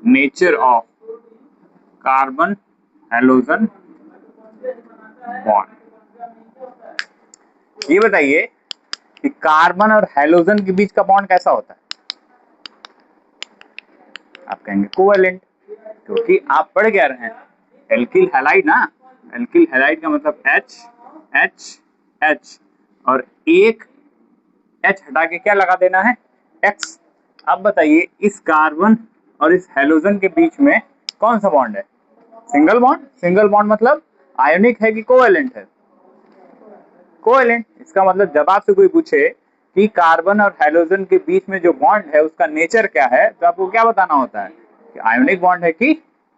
Nature of carbon halogen bond. ये बताइए कि कार्बन और हैलोजन के बीच का बॉन्ड कैसा होता है? आप कहेंगे कोवेलेंट, क्योंकि आप पढ़ क्या रहे हैं, एल्किल हैलाइड ना। एल्किल हैलाइड का मतलब H H H, और एक H हटा के क्या लगा देना है, X। अब बताइए इस कार्बन और इस हैलोजन के बीच में कौन सा बॉन्ड है? Single bond. सिंगल बॉन्ड मतलब आयोनिक है कि कोवेलेंट है? कोवेलेंट। इसका मतलब जब आपसे कोई पूछे कि कार्बन और हैलोजन के बीच में जो बॉन्ड है उसका नेचर क्या है, तो आपको क्या बताना होता है कि आयोनिक बॉन्ड है कि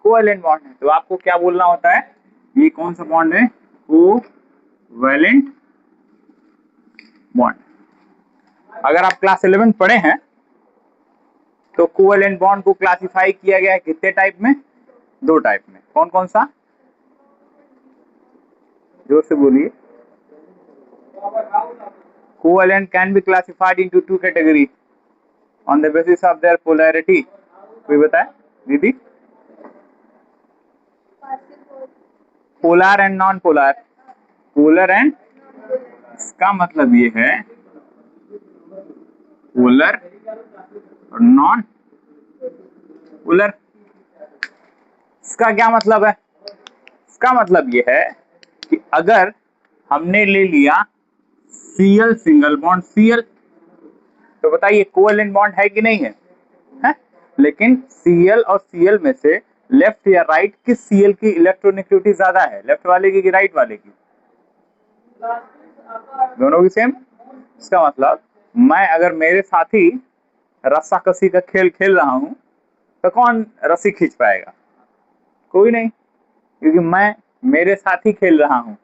कोवेलेंट बॉन्ड है। तो आपको क्या बोलना होता है, ये कौन सा बॉन्ड है, कोवेलेंट बॉन्ड। अगर आप क्लास 11 पढ़े हैं तो कोवेलेंट बॉन्ड को क्लासिफाई किया गया है कितने टाइप में? 2 टाइप में। कौन कौन सा? जोर से बोलिए। Covalent can be classified into 2 category on the basis of their polarity। कोई बताए दीदी? Polar and non polar. Polar and, इसका मतलब ये है पोलर और नॉन पोलर। इसका क्या मतलब है? इसका मतलब ये है कि अगर हमने ले लिया Cl सिंगल बॉन्ड Cl, तो बताइए कोवेलेंट बॉन्ड है कि नहीं है? है? लेकिन Cl और Cl में से लेफ्ट या राइट किस Cl की इलेक्ट्रोनेगेटिविटी ज्यादा है, लेफ्ट वाले की कि राइट वाले की? दोनों की सेम। इसका मतलब मैं अगर मेरे साथी रस्सा कसी का खेल खेल रहा हूं तो कौन रस्सी खींच पाएगा? कोई नहीं, क्योंकि मैं मेरे साथ ही खेल रहा हूं,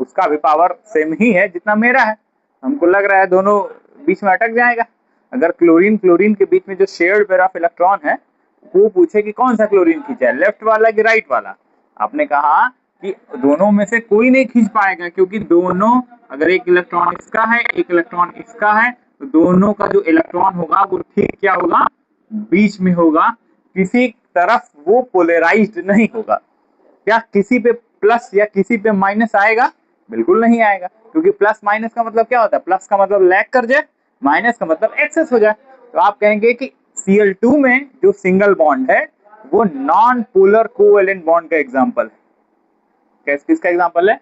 उसका भी पावर सेम ही है जितना मेरा है। हमको लग रहा है दोनों बीच में अटक जाएगा। अगर क्लोरीन क्लोरीन के बीच में जो शेयर्ड पेयर ऑफ इलेक्ट्रॉन है, वो पूछे कि कौन सा क्लोरीन खींचा है, लेफ्ट वाला कि राइट वाला, आपने कहा कि दोनों में से कोई नहीं खींच पाएगा, क्योंकि दोनों, अगर एक इलेक्ट्रॉन इसका है एक इलेक्ट्रॉन इसका है, तो दोनों का जो इलेक्ट्रॉन होगा वो ठीक क्या होगा, बीच में होगा, किसी तरफ वो पोलराइज्ड नहीं होगा। क्या किसी पे प्लस या किसी पे माइनस आएगा? बिल्कुल नहीं आएगा, क्योंकि प्लस माइनस का मतलब क्या होता है, प्लस का मतलब लैग कर जाए, माइनस का मतलब एक्सेस हो जाए। तो आप कहेंगे कि Cl2 में जो सिंगल बॉन्ड है वो नॉन पोलर कोवेलेंट बॉन्ड का एग्जांपल है। किसका एग्जांपल है?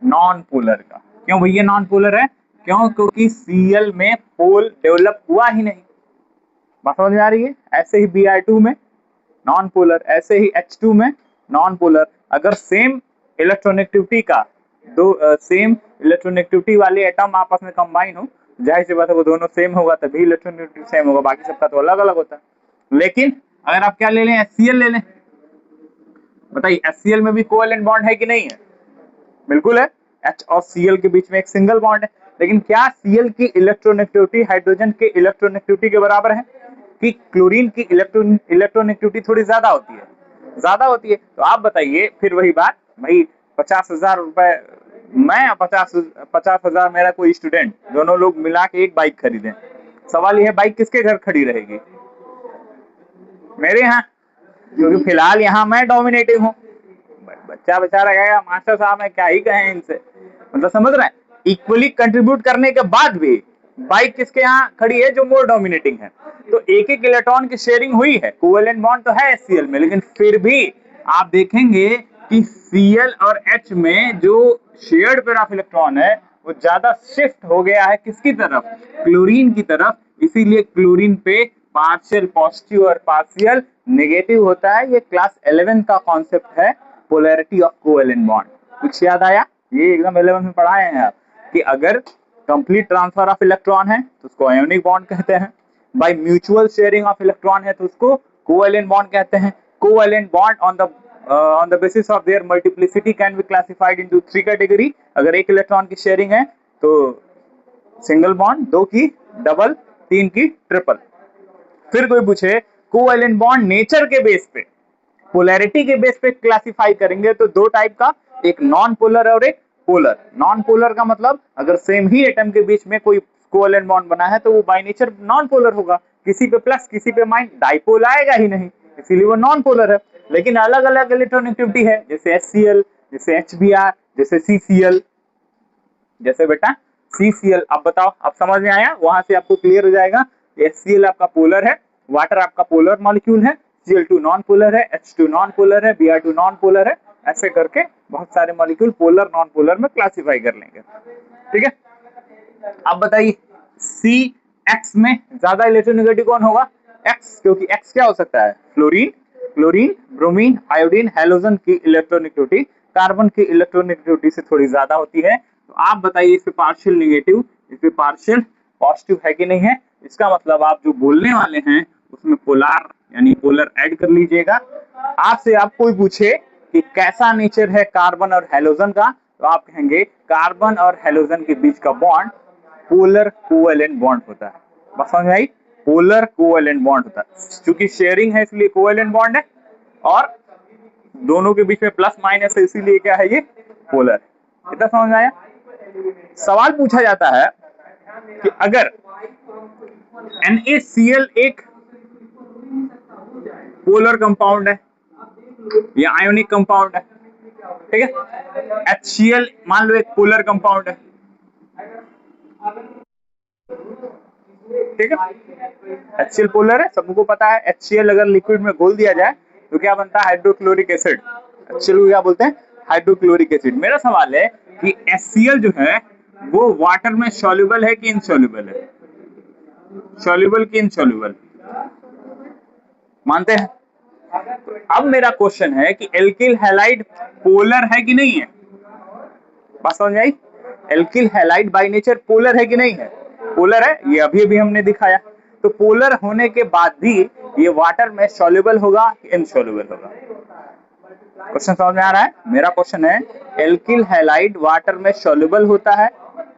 नॉन पोलर का। क्यों भैया नॉन पोलर है? क्यों? क्योंकि Cl में पोल डेवलप हुआ ही नहीं। बात समझ में आ रही है? ऐसे ही Br2 में नॉन पोलर, ऐसे ही H2 में नॉन पोलर। अगर सेम इलेक्ट्रोनेगेटिविटी का दो सेम इलेक्ट्रोनेगेटिविटी वाले एटम आपस में कंबाइन हो, जाहिर सी बात है वो दोनों सेम होगा तभी इलेक्ट्रोनेगेटिविटी सेम होगा, बाकी सबका तो अलग अलग होता है। लेकिन अगर आप क्या ले लें, HCl ले लें, बताइए HCl में भी कोवेलेंट बॉन्ड है कि नहीं है? बिल्कुल है। H और Cl के बीच में एक सिंगल बॉन्ड है, लेकिन क्या Cl की इलेक्ट्रोनेगेटिविटी हाइड्रोजन के इलेक्ट्रोनेगेटिविटी के बराबर है? कि क्लोरीन की इलेक्ट्रोनेगेटिविटी थोड़ी ज्यादा होती है, ज्यादा होती है। तो आप बताइए फिर वही बात, भाई 50,000 रुपए मैं, 50,000 मेरा कोई स्टूडेंट, दोनों लोग मिला के एक बाइक खरीदें, सवाल यह है बाइक किसके घर खड़ी रहेगी? मेरे यहाँ, क्योंकि फिलहाल यहाँ मैं डोमिनेटिंग हूँ। बच्चा बेचारा कहेगा मास्टर साहब मैं क्या ही कहें इनसे, मतलब समझ रहे हैं, इक्वली कंट्रीब्यूट करने के बाद भी बाइक किसके यहाँ खड़ी है, जो मोर डोमिनेटिंग है। तो एक एक इलेक्ट्रॉन की शेयरिंग हुई है, कोवेलेंट बॉन्ड तो है Cl में, लेकिन फिर भी आप देखेंगे कि Cl और H में जो शेयर्ड पेयर ऑफ इलेक्ट्रॉन है वो ज्यादा शिफ्ट हो गया है किसकी तरफ, क्लोरीन की तरफ। इसीलिए क्लोरीन पे पार्शियल पॉजिटिव और पार्शियल नेगेटिव होता है। ये क्लास 11 का कॉन्सेप्ट है, पोलैरिटी ऑफ कोवेलेंट बॉन्ड। कुछ याद आया? ये एकदम 11 में पढ़ाए हैं आप कि अगर कंप्लीट ट्रांसफर ऑफ इलेक्ट्रॉन है तो उसको आयोनिक बॉन्ड कहते हैं, by mutual sharing of electron है तो उसको कोवेलेंट बॉन्ड कहते हैं। Covalent bond on the basis of their multiplicity can be classified into 3 category। अगर एक इलेक्ट्रॉन की शेयरिंग है तो सिंगल बॉन्ड, 2 की डबल, 3 की ट्रिपल। फिर कोई पूछे कोवेलेंट बॉन्ड नेचर के बेस पे, पोलैरिटी के बेस पे क्लासिफाई करेंगे तो 2 टाइप का, एक नॉन पोलर और एक पोलर। नॉन पोलर का मतलब अगर सेम ही एटम के बीच में कोई कोवेलेंट बॉन्ड बना है तो वो बाय नेचर नॉन पोलर होगा, किसी पे प्लस किसी पे माइनस, डाइपोल आएगा ही नहीं। इसीलिए वो नॉन पोलर है। लेकिन अलग अलग इलेक्ट्रोनेगेटिविटी है, जैसे HCl, जैसे HBr, जैसे CCl, जैसे बेटा CCl। अब बताओ, अब समझ में आया? वहां से आपको क्लियर हो जाएगा। HCl आपका पोलर है, वाटर आपका पोलर मॉलिक्यूल है, Cl2 नॉन पोलर है, H2 नॉन पोलर है, Br2 नॉन पोलर है। ऐसे करके बहुत सारे मॉलिक्यूल पोलर नॉन पोलर में क्लासिफाई कर लेंगे। ठीक है, अब बताइए CX में ज्यादा इलेक्ट्रोनेगेटिव कौन होगा? X, क्योंकि X क्या हो सकता है? Fluorine, chlorine, bromine, iodine, halogen की इलेक्ट्रोनेगेटिविटी कार्बन की इलेक्ट्रोनेगेटिविटी से थोड़ी ज्यादा होती है। तो आप बताइए इस पे पार्शियल नेगेटिव, इस पे पार्शियल पॉजिटिव है कि नहीं है? इसका मतलब आप जो बोलने वाले हैं उसमें पोलार यानी पोलर ऐड कर लीजिएगा। आपसे आप कोई पूछे कि कैसा नेचर है कार्बन और हैलोजन का, तो आप कहेंगे कार्बन और हैलोजन के बीच का बॉन्ड पोलर कोवेलेंट बॉन्ड होता है। बस समझ आई? पोलर कोवेलेंट बॉन्ड होता है, क्योंकि शेयरिंग है इसलिए कोवेलेंट बॉन्ड है, और दोनों के बीच में प्लस माइनस है इसीलिए क्या है? ये पोलर। इतना समझ में आया? सवाल पूछा जाता है कि अगर NaCl एक पोलर कंपाउंड है या आयोनिक कंपाउंड है, ठीक है, HCl मान लो एक पोलर कंपाउंड है, ठीक है, HCl पोलर है, सबको पता है। HCl अगर लिक्विड में घोल दिया जाए तो क्या बनता है? Hydrochloric acid. HCl को क्या बोलते हैं? Hydrochloric acid. मेरा सवाल है कि HCl जो है वो वाटर में सॉल्युबल है कि इनसॉल्युबल है? सॉल्युबल कि इनसॉल्युबल? मानते हैं? अब मेरा क्वेश्चन है कि एल्किल हैलाइड पोलर है कि नहीं है? बात समझ आई? Alkyl halide by nature polar है कि नहीं है? पोलर है, ये अभी अभी हमने दिखाया। तो पोलर होने के बाद भी ये वाटर में सॉल्युबल होगा कि इनसॉल्युबल होगा? क्वेश्चन समझ में आ रहा है? मेरा क्वेश्चन है एल्किल हैलाइड वाटर में सॉल्युबल होता है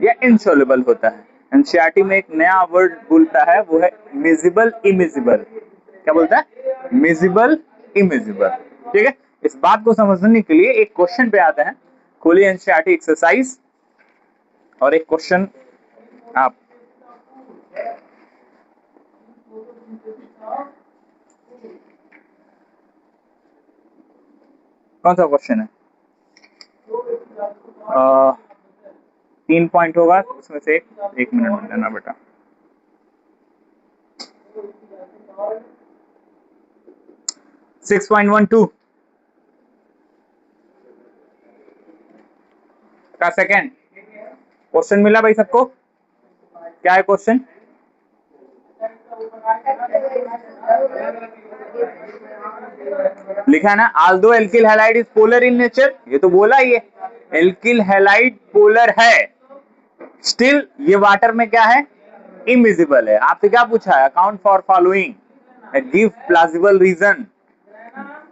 या इनसॉल्युबल होता है? एनसीईआरटी में एक नया वर्ड बोलता है, वो है मिजिबल इमिजिबल। क्या बोलता है? Miscible immiscible. ठीक है, इस बात को समझने के लिए एक क्वेश्चन पे आते हैं। खोलिए एनसीईआरटी एक्सरसाइज और एक क्वेश्चन आप कौन सा क्वेश्चन है? 3 पॉइंट होगा उसमें से एक मिनट में लेना बेटा। सिक्स 6.12 का सेकेंड क्वेश्चन मिला भाई सबको? क्या है क्वेश्चन? लिखा है ना, although alkyl halide is polar in nature. ये तो बोला ही है, एल्किल हैलाइड पोलर है, स्टिल ये वाटर में क्या है? इमिजिबल है। आपसे क्या पूछा है? Account for following, give plausible reason,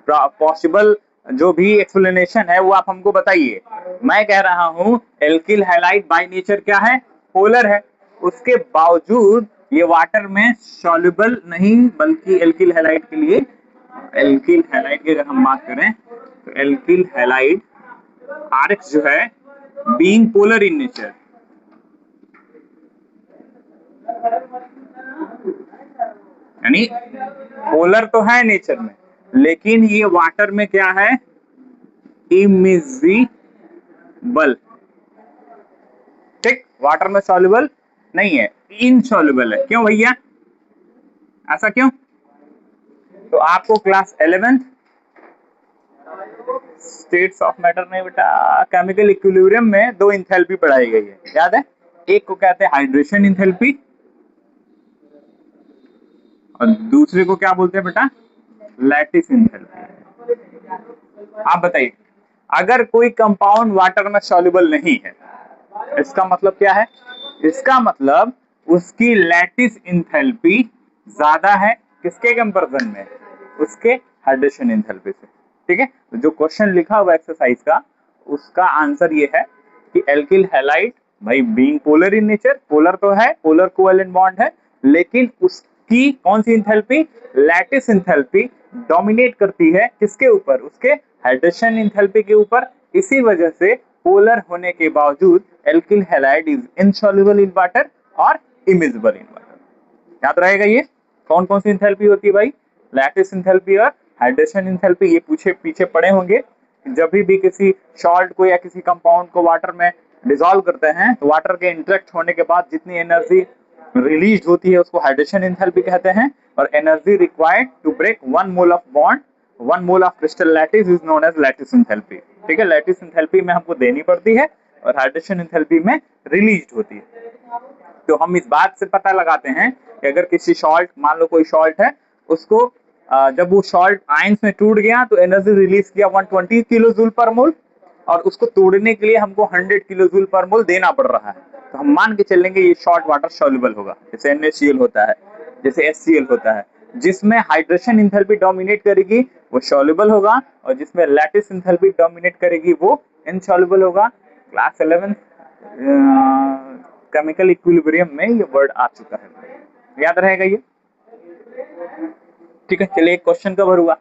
possible जो भी एक्सप्लेनेशन है वो आप हमको बताइए। मैं कह रहा हूं एल्किल हैलाइड बाय नेचर क्या है? पोलर है, उसके बावजूद ये वाटर में सॉल्युबल नहीं, बल्कि एल्किल हैलाइड के लिए, एल्किल हैलाइड की अगर हम बात करें तो एल्किल हैलाइड RX जो है बीइंग पोलर इन नेचर, यानी पोलर तो है नेचर में, लेकिन ये वाटर में क्या है? इमिजिबल। ठीक, वाटर में सॉल्युबल नहीं है, इनसॉल्युबल है। क्यों भैया, ऐसा क्यों? तो आपको class 11th states of matter नहीं बेटा, केमिकल इक्विलिब्रियम में 2 इंथैल्पी पढ़ाई गई है, याद है? एक को कहते हैं हाइड्रेशन इंथैल्पी और दूसरे को क्या बोलते हैं बेटा? Lattice enthalpy. आप बताइए, अगर कोई कंपाउंड वाटर में सॉल्युबल नहीं है, इसका मतलब क्या है? इसका मतलब उसकी लैटिस इंथैल्पी ज्यादा है, किसके कंपैरिजन में? उसके हाइड्रेशन इंथैल्पी से। ठीक है, तो जो क्वेश्चन लिखा हुआ एक्सरसाइज का, उसका आंसर ये है कि एल्किल हैलाइड भाई being polar in nature, polar तो है, पोलर कोवेलेंट बॉन्ड है, लेकिन उसकी कौन सी इंथैल्पी? लैटिस इंथैल्पी डोमिनेट करती है किसके ऊपर? उसके हाइड्रेशन इंथैल्पी के ऊपर। इसी वजह से पोलर होने के बावजूद alkyl halide is insoluble in water और इमिजिबल इन वाटर। याद रहेगा ये कौन कौन सी इंथैल्पी होती है भाई? लैटिस एंथैल्पी और हाइड्रेशन एंथैल्पी, ये पीछे पड़े होंगे। जब भी किसी सॉल्ट को या किसी कंपाउंड को वाटर में डिसॉल्व करते हैं तो वाटर के इंटरेक्ट होने के बाद जितनी एनर्जी रिलीज होती है उसको हाइड्रेशन एंथैल्पी कहते हैं। और energy required to break 1 mole of bond, 1 mole of crystal lattice is known as lattice enthalpy. ठीक है, लैटिस एंथैल्पी में हमको देनी पड़ती है और हाइड्रेशन एंथैल्पी में रिलीज होती है। तो हम इस बात से पता लगाते हैं कि अगर किसी सॉल्ट, मान लो कोई सॉल्ट है, उसको जब वो सॉल्ट आयंस में टूट गया तो एनर्जी रिलीज किया 120 किलो जूल पर मोल, और उसको तोड़ने के लिए हमको 100 किलो जूल पर मोल देना पड़ रहा है। तो हम मान के चलेंगे ये सॉल्ट वाटर सॉल्युबल होगा, जैसे NaCl होता है, जैसे HCl होता है। जिसमें हाइड्रेशन एंथैल्पी डोमिनेट करेगी वो सॉल्युबल होगा, और जिसमें लैटिस एंथैल्पी डोमिनेट करेगी वो इनसॉल्युबल होगा। क्लास 11 केमिकल इक्विलिब्रियम में ये वर्ड आ चुका है, याद रहेगा ये। ठीक है, चलिए एक क्वेश्चन कवर हुआ।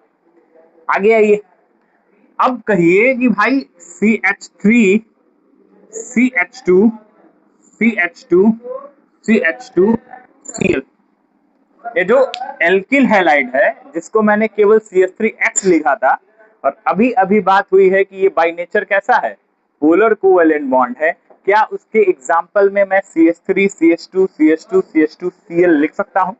आगे आइए, अब कहिए कि भाई CH3 CH2 CH2 CH2 Cl, ये जो एल्किल हैलाइड है जिसको मैंने केवल CH3X लिखा था, और अभी अभी बात हुई है कि ये बाय नेचर कैसा है, पोलर कोवेलेंट बॉन्ड है। क्या उसके एग्जाम्पल में मैं CH3 CH2 CH2 CH2 Cl लिख सकता हूं?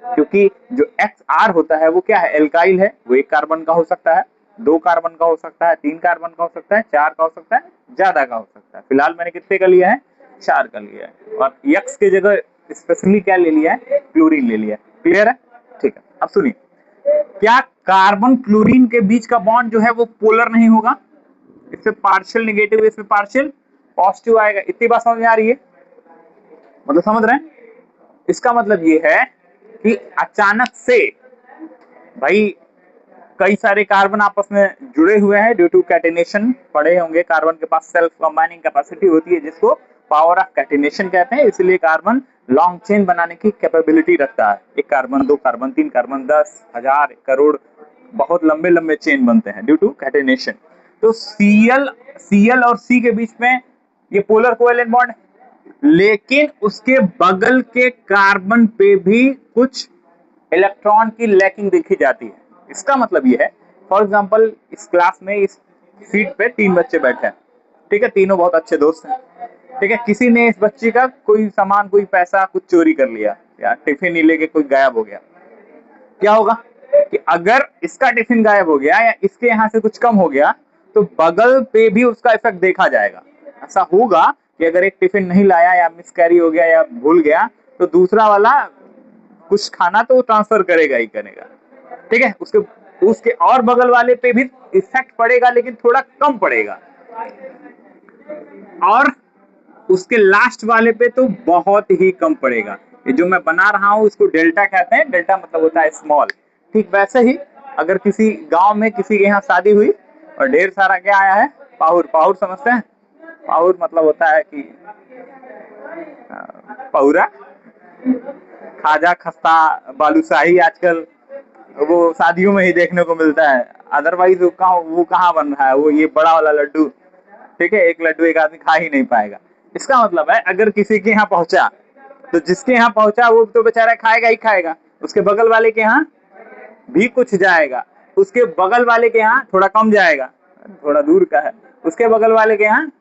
क्योंकि जो XR होता है वो क्या है, एल्काइल है। वो 1 कार्बन का हो सकता है, 2 कार्बन का हो सकता है, 3 कार्बन का हो सकता है, 4 का हो सकता है, ज्यादा का हो सकता है। फिलहाल मैंने कितने का लिया है, 4 का लिया है, और X की जगह स्पेशली क्या ले लिया है, क्लोरीन ले लिया है। क्लियर है? ठीक है, अब सुनिए, क्या कार्बन क्लोरीन के बीच का बॉन्ड जो है वो पोलर नहीं होगा? इससे पार्शियल नेगेटिव, इसमें पार्शियल पॉजिटिव आएगा। इतनी बात समझ में आ रही है? मतलब समझ रहे हैं? इसका मतलब ये है कि अचानक से भाई कई सारे कार्बन आपस में जुड़े हुए हैं ड्यू टू कैटिनेशन। पढ़े होंगे, कार्बन के पास सेल्फ कंबाइनिंग कैपेसिटी होती है जिसको पावर ऑफ कैटिनेशन कहते हैं। इसलिए कार्बन लॉन्ग चेन बनाने की कैपेबिलिटी रखता है। 1 कार्बन, 2 कार्बन, 3 कार्बन, 10, 1000, करोड़, बहुत लंबे लंबे चेन बनते हैं ड्यू टू कैटिनेशन। तो Cl और C के बीच में ये पोलर कोवेलेंट बॉन्ड, लेकिन उसके बगल के कार्बन पे भी कुछ इलेक्ट्रॉन की लैकिंग देखी जाती है। इसका मतलब ये है, फॉर एग्जांपल इस क्लास में इस सीट पे 3 बच्चे बैठे हैं, ठीक है, तीनों बहुत अच्छे दोस्त हैं। ठीक है, किसी ने इस बच्ची का कोई सामान, कोई पैसा कुछ चोरी कर लिया, या टिफिन ही लेके कोई गायब हो गया। क्या होगा कि अगर इसका टिफिन गायब हो गया या इसके यहाँ से कुछ कम हो गया तो बगल पे भी उसका इफेक्ट देखा जाएगा। ऐसा होगा कि अगर एक टिफिन नहीं लाया या मिसकैरी हो गया या भूल गया तो दूसरा वाला कुछ खाना तो ट्रांसफर करेगा ही करेगा। ठीक है, उसके और बगल वाले पे भी इफेक्ट पड़ेगा, लेकिन थोड़ा कम पड़ेगा, और उसके लास्ट वाले पे तो बहुत ही कम पड़ेगा। ये जो मैं बना रहा हूं इसको डेल्टा कहते हैं। डेल्टा मतलब होता है स्मॉल। ठीक वैसे ही अगर किसी गांव में किसी के यहाँ शादी हुई और ढेर सारा क्या आया है, पाहुर। पाहुर समझते हैं? पाहुर मतलब होता है कि पहुरा, खाजा, खस्ता, बालूशाही आजकल वो शादियों में ही देखने को मिलता है। अदरवाइज वो कहाँ बन रहा है, वो ये बड़ा वाला लड्डू। ठीक है, एक लड्डू एक आदमी खा ही नहीं पाएगा। इसका मतलब है अगर किसी के यहाँ पहुंचा तो जिसके यहाँ पहुंचा वो तो बेचारा खाएगा ही खाएगा, उसके बगल वाले के यहाँ भी कुछ जाएगा, उसके बगल वाले के यहाँ थोड़ा कम जाएगा, थोड़ा दूर का है, उसके बगल वाले के यहाँ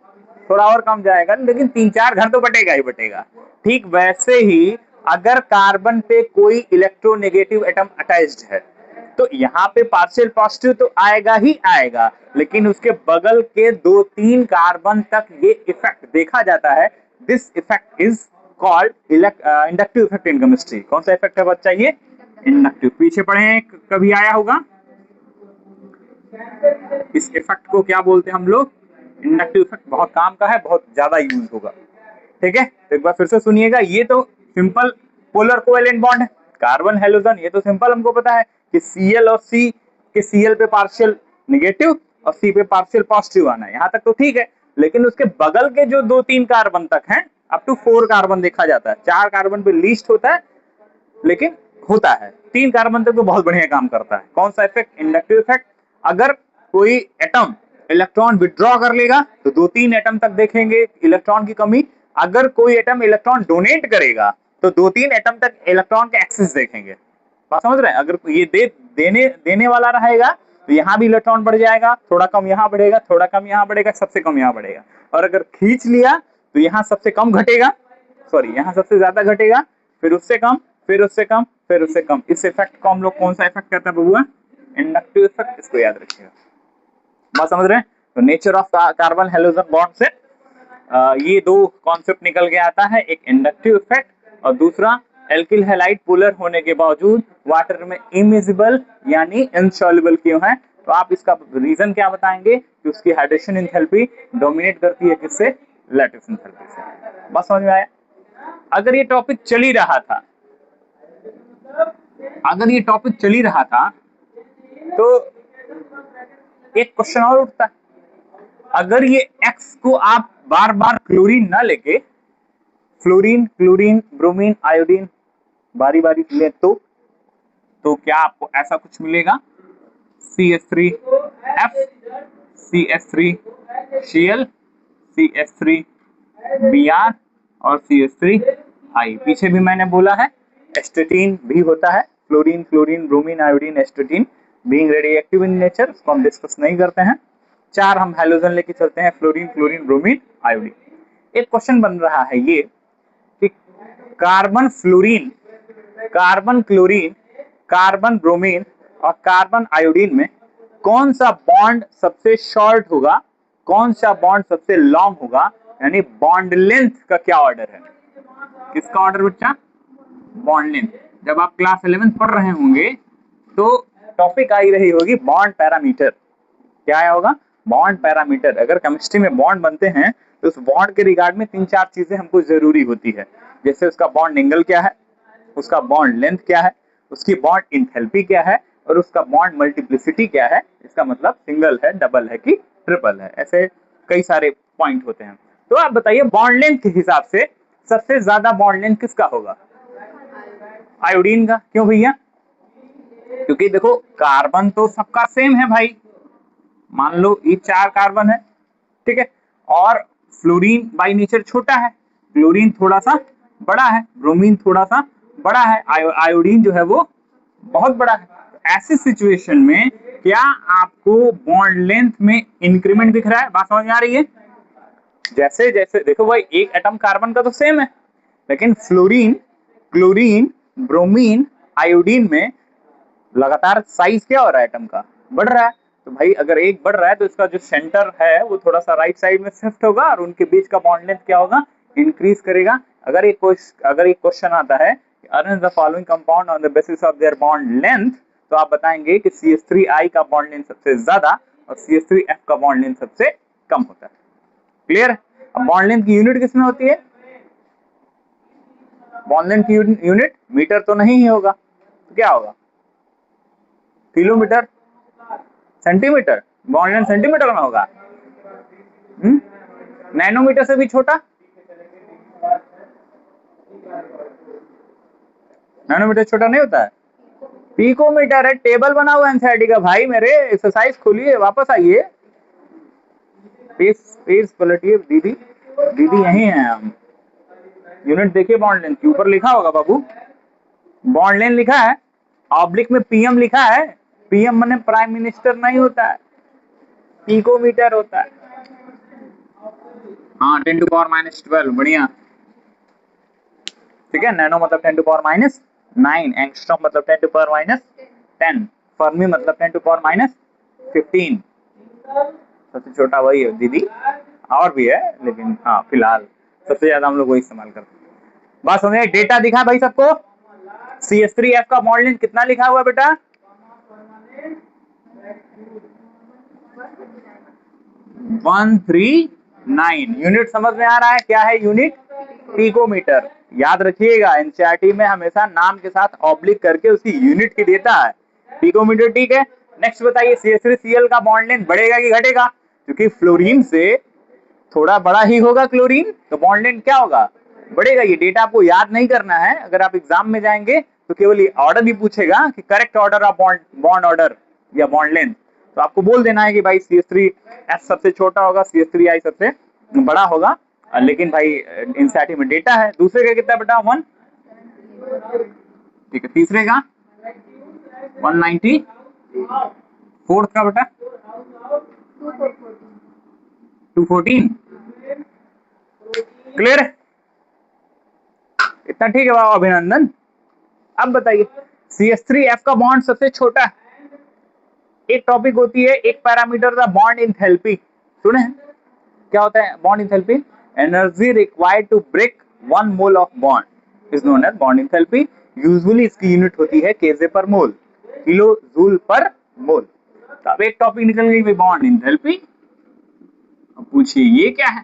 थोड़ा और कम जाएगा, लेकिन 3-4 घर तो बटेगा ही बटेगा। ठीक वैसे ही अगर कार्बन पे कोई इलेक्ट्रोनेगेटिव एटम अटैच्ड है तो यहाँ पे पार्शियल पॉजिटिव तो आएगा ही आएगा, लेकिन उसके बगल के 2-3 कार्बन तक ये इफेक्ट देखा जाता है। This effect is called inductive effect in chemistry. कौन सा इफेक्ट है बच्चा? ये इंडक्टिव। पीछे पढ़े हैं, कभी आया होगा। इस इफेक्ट को क्या बोलते हैं हम लोग? Inductive effect. बहुत काम का है, बहुत ज्यादा यूज होगा। ठीक है, तो एक बार फिर से सुनिएगा। ये तो सिंपल पोलर कोवेलेंट बॉन्ड है, कार्बन हेलोजन। ये तो सिंपल हमको पता है कि Cl और C के Cl पे पार्शियल नेगेटिव और C पे पार्शियल पॉजिटिव आना है, यहाँ तक तो ठीक है। लेकिन उसके बगल के जो 2-3 कार्बन तक हैं, अप टू 4 कार्बन देखा जाता है। 4 कार्बन पे लीस्ट होता है, लेकिन होता है 3 कार्बन तक तो बहुत बढ़िया काम करता है। कौन सा इफेक्ट? Inductive effect. अगर कोई एटम इलेक्ट्रॉन विड्रॉ कर लेगा तो 2-3 एटम तक देखेंगे इलेक्ट्रॉन की कमी। अगर कोई एटम इलेक्ट्रॉन डोनेट करेगा तो 2-3 एटम तक इलेक्ट्रॉन के एक्सेस देखेंगे। बात समझ रहे हैं? अगर ये देने वाला रहेगा तो यहाँ भी इलेक्ट्रॉन बढ़ जाएगा, थोड़ा कम यहाँ बढ़ेगा, थोड़ा कम यहाँ बढ़ेगा, सबसे कम यहाँ बढ़ेगा। और अगर खींच लिया तो यहाँ सबसे कम घटेगा, सॉरी यहाँ सबसे ज्यादा घटेगा, फिर उससे कम, फिर उससे कम, फिर उससे कम। इस इफेक्ट को हम लोग कौन सा इफेक्ट कहते हैं बबुआ? Inductive effect. इसको याद रखिएगा। बात समझ रहे हैं? तो nature of carbon hydrogen bond से ये दो कॉन्सेप्ट निकल के आता है, एक इंडक्टिव इफेक्ट और दूसरा एल्किल हैलाइड पोलर होने के बावजूद वाटर में इमिजिबल यानी इनसॉल्युबल क्यों है। तो आप इसका रीजन क्या बताएंगे कि उसकी हाइड्रेशन एंथैल्पी डोमिनेट करती है किससे? लैटिस एंथैल्पी से। बस समझ में आया? अगर ये टॉपिक चल ही रहा था, अगर ये टॉपिक चल ही रहा था तो एक क्वेश्चन और उठता है, अगर ये X को आप बार बार क्लोरीन ना लेके फ्लोरीन, क्लोरीन, ब्रोमीन, आयोडीन बारी बारी ले तो क्या आपको ऐसा कुछ मिलेगा? CH3F, CH3Cl, CH3Br और CH3I। पीछे भी मैंने बोला है एस्टेटीन भी होता है, fluorine, chlorine, bromine, iodine, एस्टेटीन being radioactive in nature, उसको हम डिस्कस नहीं करते हैं। चार हम हैलोजन लेके चलते हैं, फ्लोरीन, क्लोरीन, ब्रोमीन, आयोडीन। एक क्वेश्चन बन रहा है ये कि carbon fluorine, carbon chlorine, carbon bromine और कार्बन आयोडीन में कौन सा बॉन्ड सबसे शॉर्ट होगा, कौन सा बॉन्ड सबसे लॉन्ग होगा, यानी बॉन्ड लेंथ का क्या ऑर्डर है? किसका ऑर्डर बच्चा? Bond length. जब आप क्लास 11 पढ़ रहे होंगे तो टॉपिक आई रही होगी बॉन्ड पैरामीटर। क्या आया होगा? Bond parameter. अगर केमिस्ट्री में बॉन्ड बनते हैं तो उस बॉन्ड के रिगार्ड में 3-4 चीजें हमको जरूरी होती है, जैसे उसका बॉन्ड एंगल क्या है, उसका बॉन्ड लेंथ क्या है, उसकी बॉन्ड इंथैल्पी क्या है और उसका बॉन्ड मल्टीप्लिसिटी क्या है। इसका मतलब सिंगल है, डबल है कि ट्रिपल है, ऐसे कई सारे पॉइंट होते हैं। तो आप बताइए बॉन्ड लेंथ के हिसाब से सबसे ज्यादा बॉन्ड लेंथ किसका होगा? आयोडीन का। क्यों भैया? क्योंकि देखो कार्बन तो सबका सेम है भाई, मान लो ये 4 कार्बन है, ठीक है, और फ्लोरीन बाई नेचर छोटा है, क्लोरीन थोड़ा सा बड़ा है, ब्रोमीन थोड़ा सा बड़ा है, आयोडीन जो है वो बहुत बड़ा है। ऐसी सिचुएशन में क्या आपको बॉन्ड लेंथ में इंक्रीमेंट दिख रहा है? बात समझ में आ रही है? जैसे जैसे देखो भाई एक एटम कार्बन का तो सेम है, लेकिन फ्लोरीन, क्लोरीन, ब्रोमीन, आयोडीन में लगातार साइज क्या हो रहा है एटम का? बढ़ रहा है। तो भाई अगर एक बढ़ रहा है तो इसका जो सेंटर है वो थोड़ा सा राइट साइड में शिफ्ट होगा और उनके बीच का बॉन्ड लेंथ क्या होगा? इंक्रीज करेगा। अगर एक क्वेश्चन आता है arrange the following compound on the basis of their bond length, तो आप बताएंगे कि CH3I का बॉन्ड लेंथ सबसे ज्यादा और CH3F का बॉन्ड लेंथ सबसे कम होता है। क्लियर? अब बॉन्ड लेंथ की यूनिट किसमें होती है? बॉन्ड लेंथ की यूनिट मीटर तो नहीं ही होगा, तो क्या होगा? Kilometre, centimetre. Bond length centimetre में होगा। नैनोमीटर से भी छोटा? नैनोमीटर छोटा नहीं होता है, पिकोमीटर है। टेबल बना हुआ एनसीईआरटी का भाई मेरे, एक्सरसाइज खोलिए, वापस आइए, पेज पलटिए। दीदी दीदी यही है हम। यूनिट देखिए, बॉन्ड लेंथ के ऊपर लिखा होगा बाबू, बॉन्ड लेंथ लिखा है, ऑब्लिक में पीएम लिखा है। पीएम माने प्राइम मिनिस्टर नहीं होता है, पिकोमीटर होता है। हाँ 10⁻⁻12 बढ़िया, ठीक है। नैनो मतलब 10⁻⁹, एंगस्ट्रॉम मतलब 10⁻10, फर्मी मतलब 10⁻15। सबसे छोटा वही है दीदी, और भी है लेकिन हाँ फिलहाल सबसे ज्यादा हम लोग वही इस्तेमाल करते हैं। बात समझे? डेटा दिखा भाई सबको? CH3F का बॉन्ड लेंथ कितना लिखा हुआ बेटा? 139। यूनिट समझ में आ रहा है? क्या है यूनिट? पिकोमीटर। याद रखिएगा एनसीईआरटी में हमेशा नाम के साथ ऑब्लिक करके उसकी यूनिट की देता है, पिकोमीटर, ठीक है। नेक्स्ट बताइए CH3Cl का बॉन्ड लेंथ बढ़ेगा कि घटेगा? क्योंकि फ्लोरीन से थोड़ा बड़ा ही होगा क्लोरीन, तो बॉन्ड लेंथ क्या होगा? बढ़ेगा। ये डेटा आपको याद नहीं करना है, अगर आप एग्जाम में जाएंगे तो केवल ये ऑर्डर भी पूछेगा कि correct order of bond order या बॉन्ड लेंथ, तो आपको बोल देना है कि भाई CH3F सबसे छोटा होगा, CH3I सबसे बड़ा होगा। लेकिन भाई एनसीईआरटी में डेटा है। दूसरे का कितना बेटा? 1, ठीक है। तीसरे का 190 फोर्थ का बेटा 214 क्लियर है? इतना ठीक है बाबा, अभिनंदन। अब बताइए CH3F का बॉन्ड सबसे छोटा है। एक टॉपिक होती है, एक पैरामीटर था बॉन्ड इंथैल्पी, सुने हैं? क्या होता है bond enthalpy? Energy required to break 1 mole of bond is known as bond enthalpy. Usually इसकी यूनिट होती है केजे पर मोल, किलो जूल पर मोल। तो अब एक टॉपिक निकल गई बॉन्ड इंथैल्पी। अब पूछिए ये क्या है?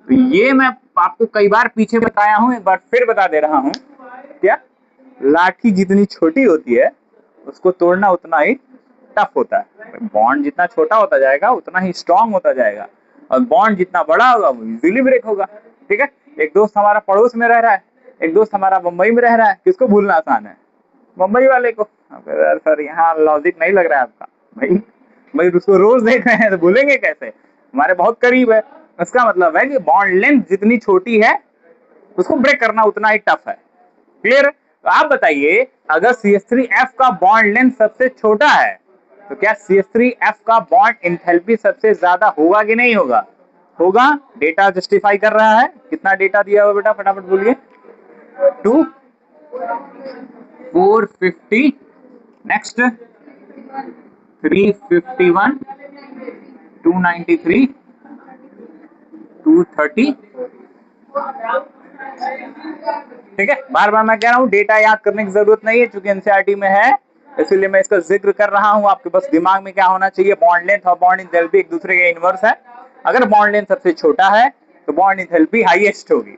तो ये मैं आपको कई बार पीछे बताया हूं, एक बार फिर बता दे रहा हूं। क्या? लाठी जितनी छोटी होती है उसको तोड़ना उतना ही टफ होता है। बॉन्ड जितना छोटा होता जाएगा उतना ही स्ट्रांग होता जाएगा, और बॉन्ड जितना बड़ा होगा वो इजीली ब्रेक होगा। ठीक है? एक दोस्त हमारा पड़ोस में रह रहा है, एक दोस्त हमारा मुंबई में रह रहा है, किसको भूलना आसान है? मुंबई वाले को। सर यहाँ लॉजिक नहीं लग रहा है आपका। भाई उसको रोज देख रहे हैं तो भूलेंगे कैसे? हमारे बहुत करीब है। इसका मतलब है कि बॉन्ड लेंथ जितनी छोटी है उसको ब्रेक करना उतना ही टफ है। क्लियर? तो आप बताइए अगर CH3F का बॉन्ड लेंथ सबसे छोटा है तो क्या CH3F का बॉन्ड इंथैल्पी सबसे ज्यादा होगा कि नहीं होगा? होगा। डेटा जस्टिफाई कर रहा है। कितना डेटा दिया हुआ बेटा, फटाफट बोलिए। 2 450, नेक्स्ट 351, 293, 230। ठीक है? बार बार मैं कह रहा हूं डेटा याद करने की जरूरत नहीं है क्योंकि एनसीईआरटी में है, इसीलिए मैं इसका जिक्र कर रहा हूं। आपके बस दिमाग में क्या होना चाहिए, बॉन्ड लेंथ और बॉन्ड इंथैल्पी एक दूसरे के इनवर्स है। अगर बॉन्ड लेंथ सबसे छोटा है तो बॉन्ड इंथैल्पी हाईएस्ट होगी,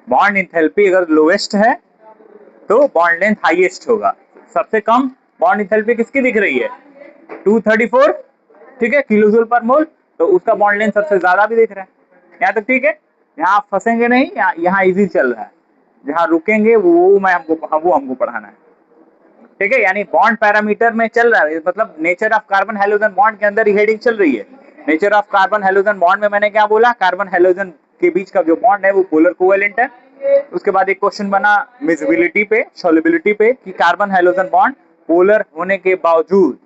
बॉन्ड इंथैल्पी अगर लोएस्ट है तो बॉन्ड लेंथ हाईएस्ट होगा। सबसे कम बॉन्ड इंथैल्पी किसकी दिख रही है? 234, ठीक है, किलो जूल पर मोल। तो उसका बॉन्ड लेंथ सबसे ज्यादा भी दिख रहा है। यहाँ तक ठीक है? यहाँ आप फंसेंगे नहीं, यहाँ इजी चल रहा है। जहाँ रुकेंगे वो हमको पढ़ाना है। ठीक है? यानी बॉन्ड पैरामीटर में चल रहा है, मतलब nature of carbon hydrogen bond के अंदर ही हेडिंग चल रही है। Nature of carbon hydrogen bond में मैंने क्या बोला? कार्बन हाइड्रोजन के बीच का जो बॉन्ड है वो पोलर कोवेलेंट है। उसके बाद एक क्वेश्चन बना मिसिबिलिटी पे, सॉल्युबिलिटी पे, कि कार्बन हाइड्रोजन बॉन्ड पोलर होने के बावजूद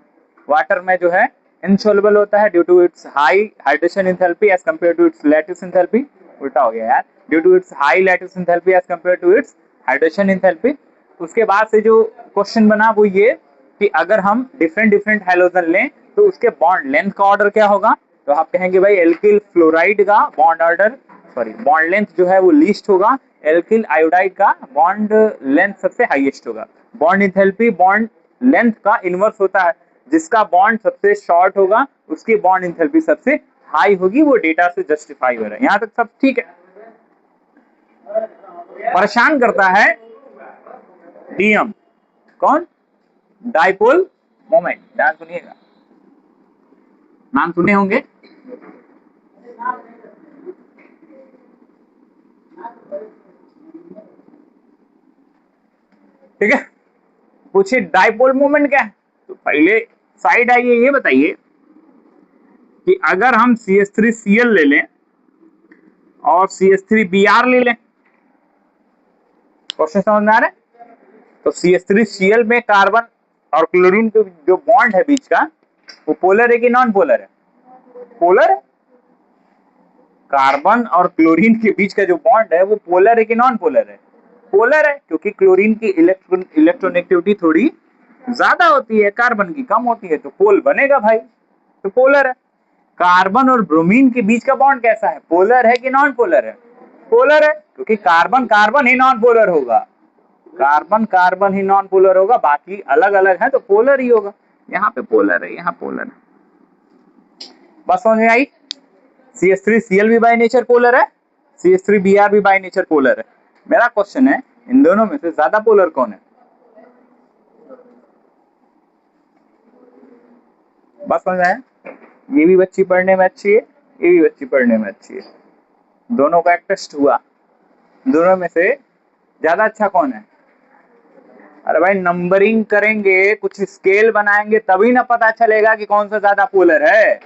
वाटर में जो है इनसॉल्युबल होता है due to its high hydration enthalpy as compare to its lattice enthalpy. उल्टा हो गया यार, due to its high lattice enthalpy as compare to its hydration enthalpy. उसके बाद से जो क्वेश्चन बना वो ये कि अगर हम डिफरेंट डिफरेंट हाइड्रोजन लें तो उसके बॉन्ड लेंथ का ऑर्डर क्या होगा? तो आप कहेंगे भाई एल्किल फ्लोराइड का bond order, sorry bond length जो है वो लीस्ट होगा, एल्किल आयोडाइड का बॉन्ड लेंथ सबसे हाईएस्ट होगा। बॉन्ड इंथैल्पी बॉन्ड लेंथ का इनवर्स होता है, जिसका बॉन्ड सबसे शॉर्ट होगा उसकी बॉन्ड इंथैल्पी सबसे हाई होगी। वो डेटा से जस्टिफाई हो रहा है। यहां तक सब ठीक है? परेशान करता है डीएम, कौन? Dipole moment. ध्यान सुनिएगा, नाम सुने होंगे। ठीक है? पूछिए डाइपोल मोमेंट क्या है? तो पहले साइड आइए, ये बताइए कि अगर हम CH3Cl ले लें और CH3Br ले लें, क्वेश्चन समझ में आ रहा है? तो CH3Cl में कार्बन और क्लोरीन के जो बॉन्ड है बीच का वो पोलर है कि नॉन पोलर है? पोलर है। कार्बन और क्लोरीन के बीच का जो बॉन्ड है वो पोलर है कि नॉन पोलर है? पोलर है, क्योंकि क्लोरीन की इलेक्ट्रोनेगेटिविटी थोड़ी ज्यादा होती है, कार्बन की कम होती है, तो पोल बनेगा भाई, तो पोलर है। कार्बन और ब्रोमीन के बीच का बॉन्ड कैसा है? पोलर है कि नॉन पोलर है? पोलर है, क्योंकि कार्बन कार्बन ही नॉन पोलर होगा, कार्बन कार्बन ही नॉन पोलर होगा, बाकी अलग अलग है तो पोलर ही होगा। यहाँ पे पोलर है, यहाँ पोलर है। बस समझ में आई? CH3Cl भी बाय नेचर पोलर है, CH3Br भी बाय नेचर पोलर है। मेरा क्वेश्चन है इन दोनों में से ज्यादा पोलर कौन है? बस समझ आया? ये भी बच्ची पढ़ने में अच्छी है, ये भी बच्ची पढ़ने में अच्छी है, दोनों का एक टेस्ट हुआ, दोनों में से ज्यादा अच्छा कौन है? अरे भाई नंबरिंग करेंगे, कुछ स्केल बनाएंगे तभी ना पता चलेगा कि कौन सा ज्यादा पोलर है।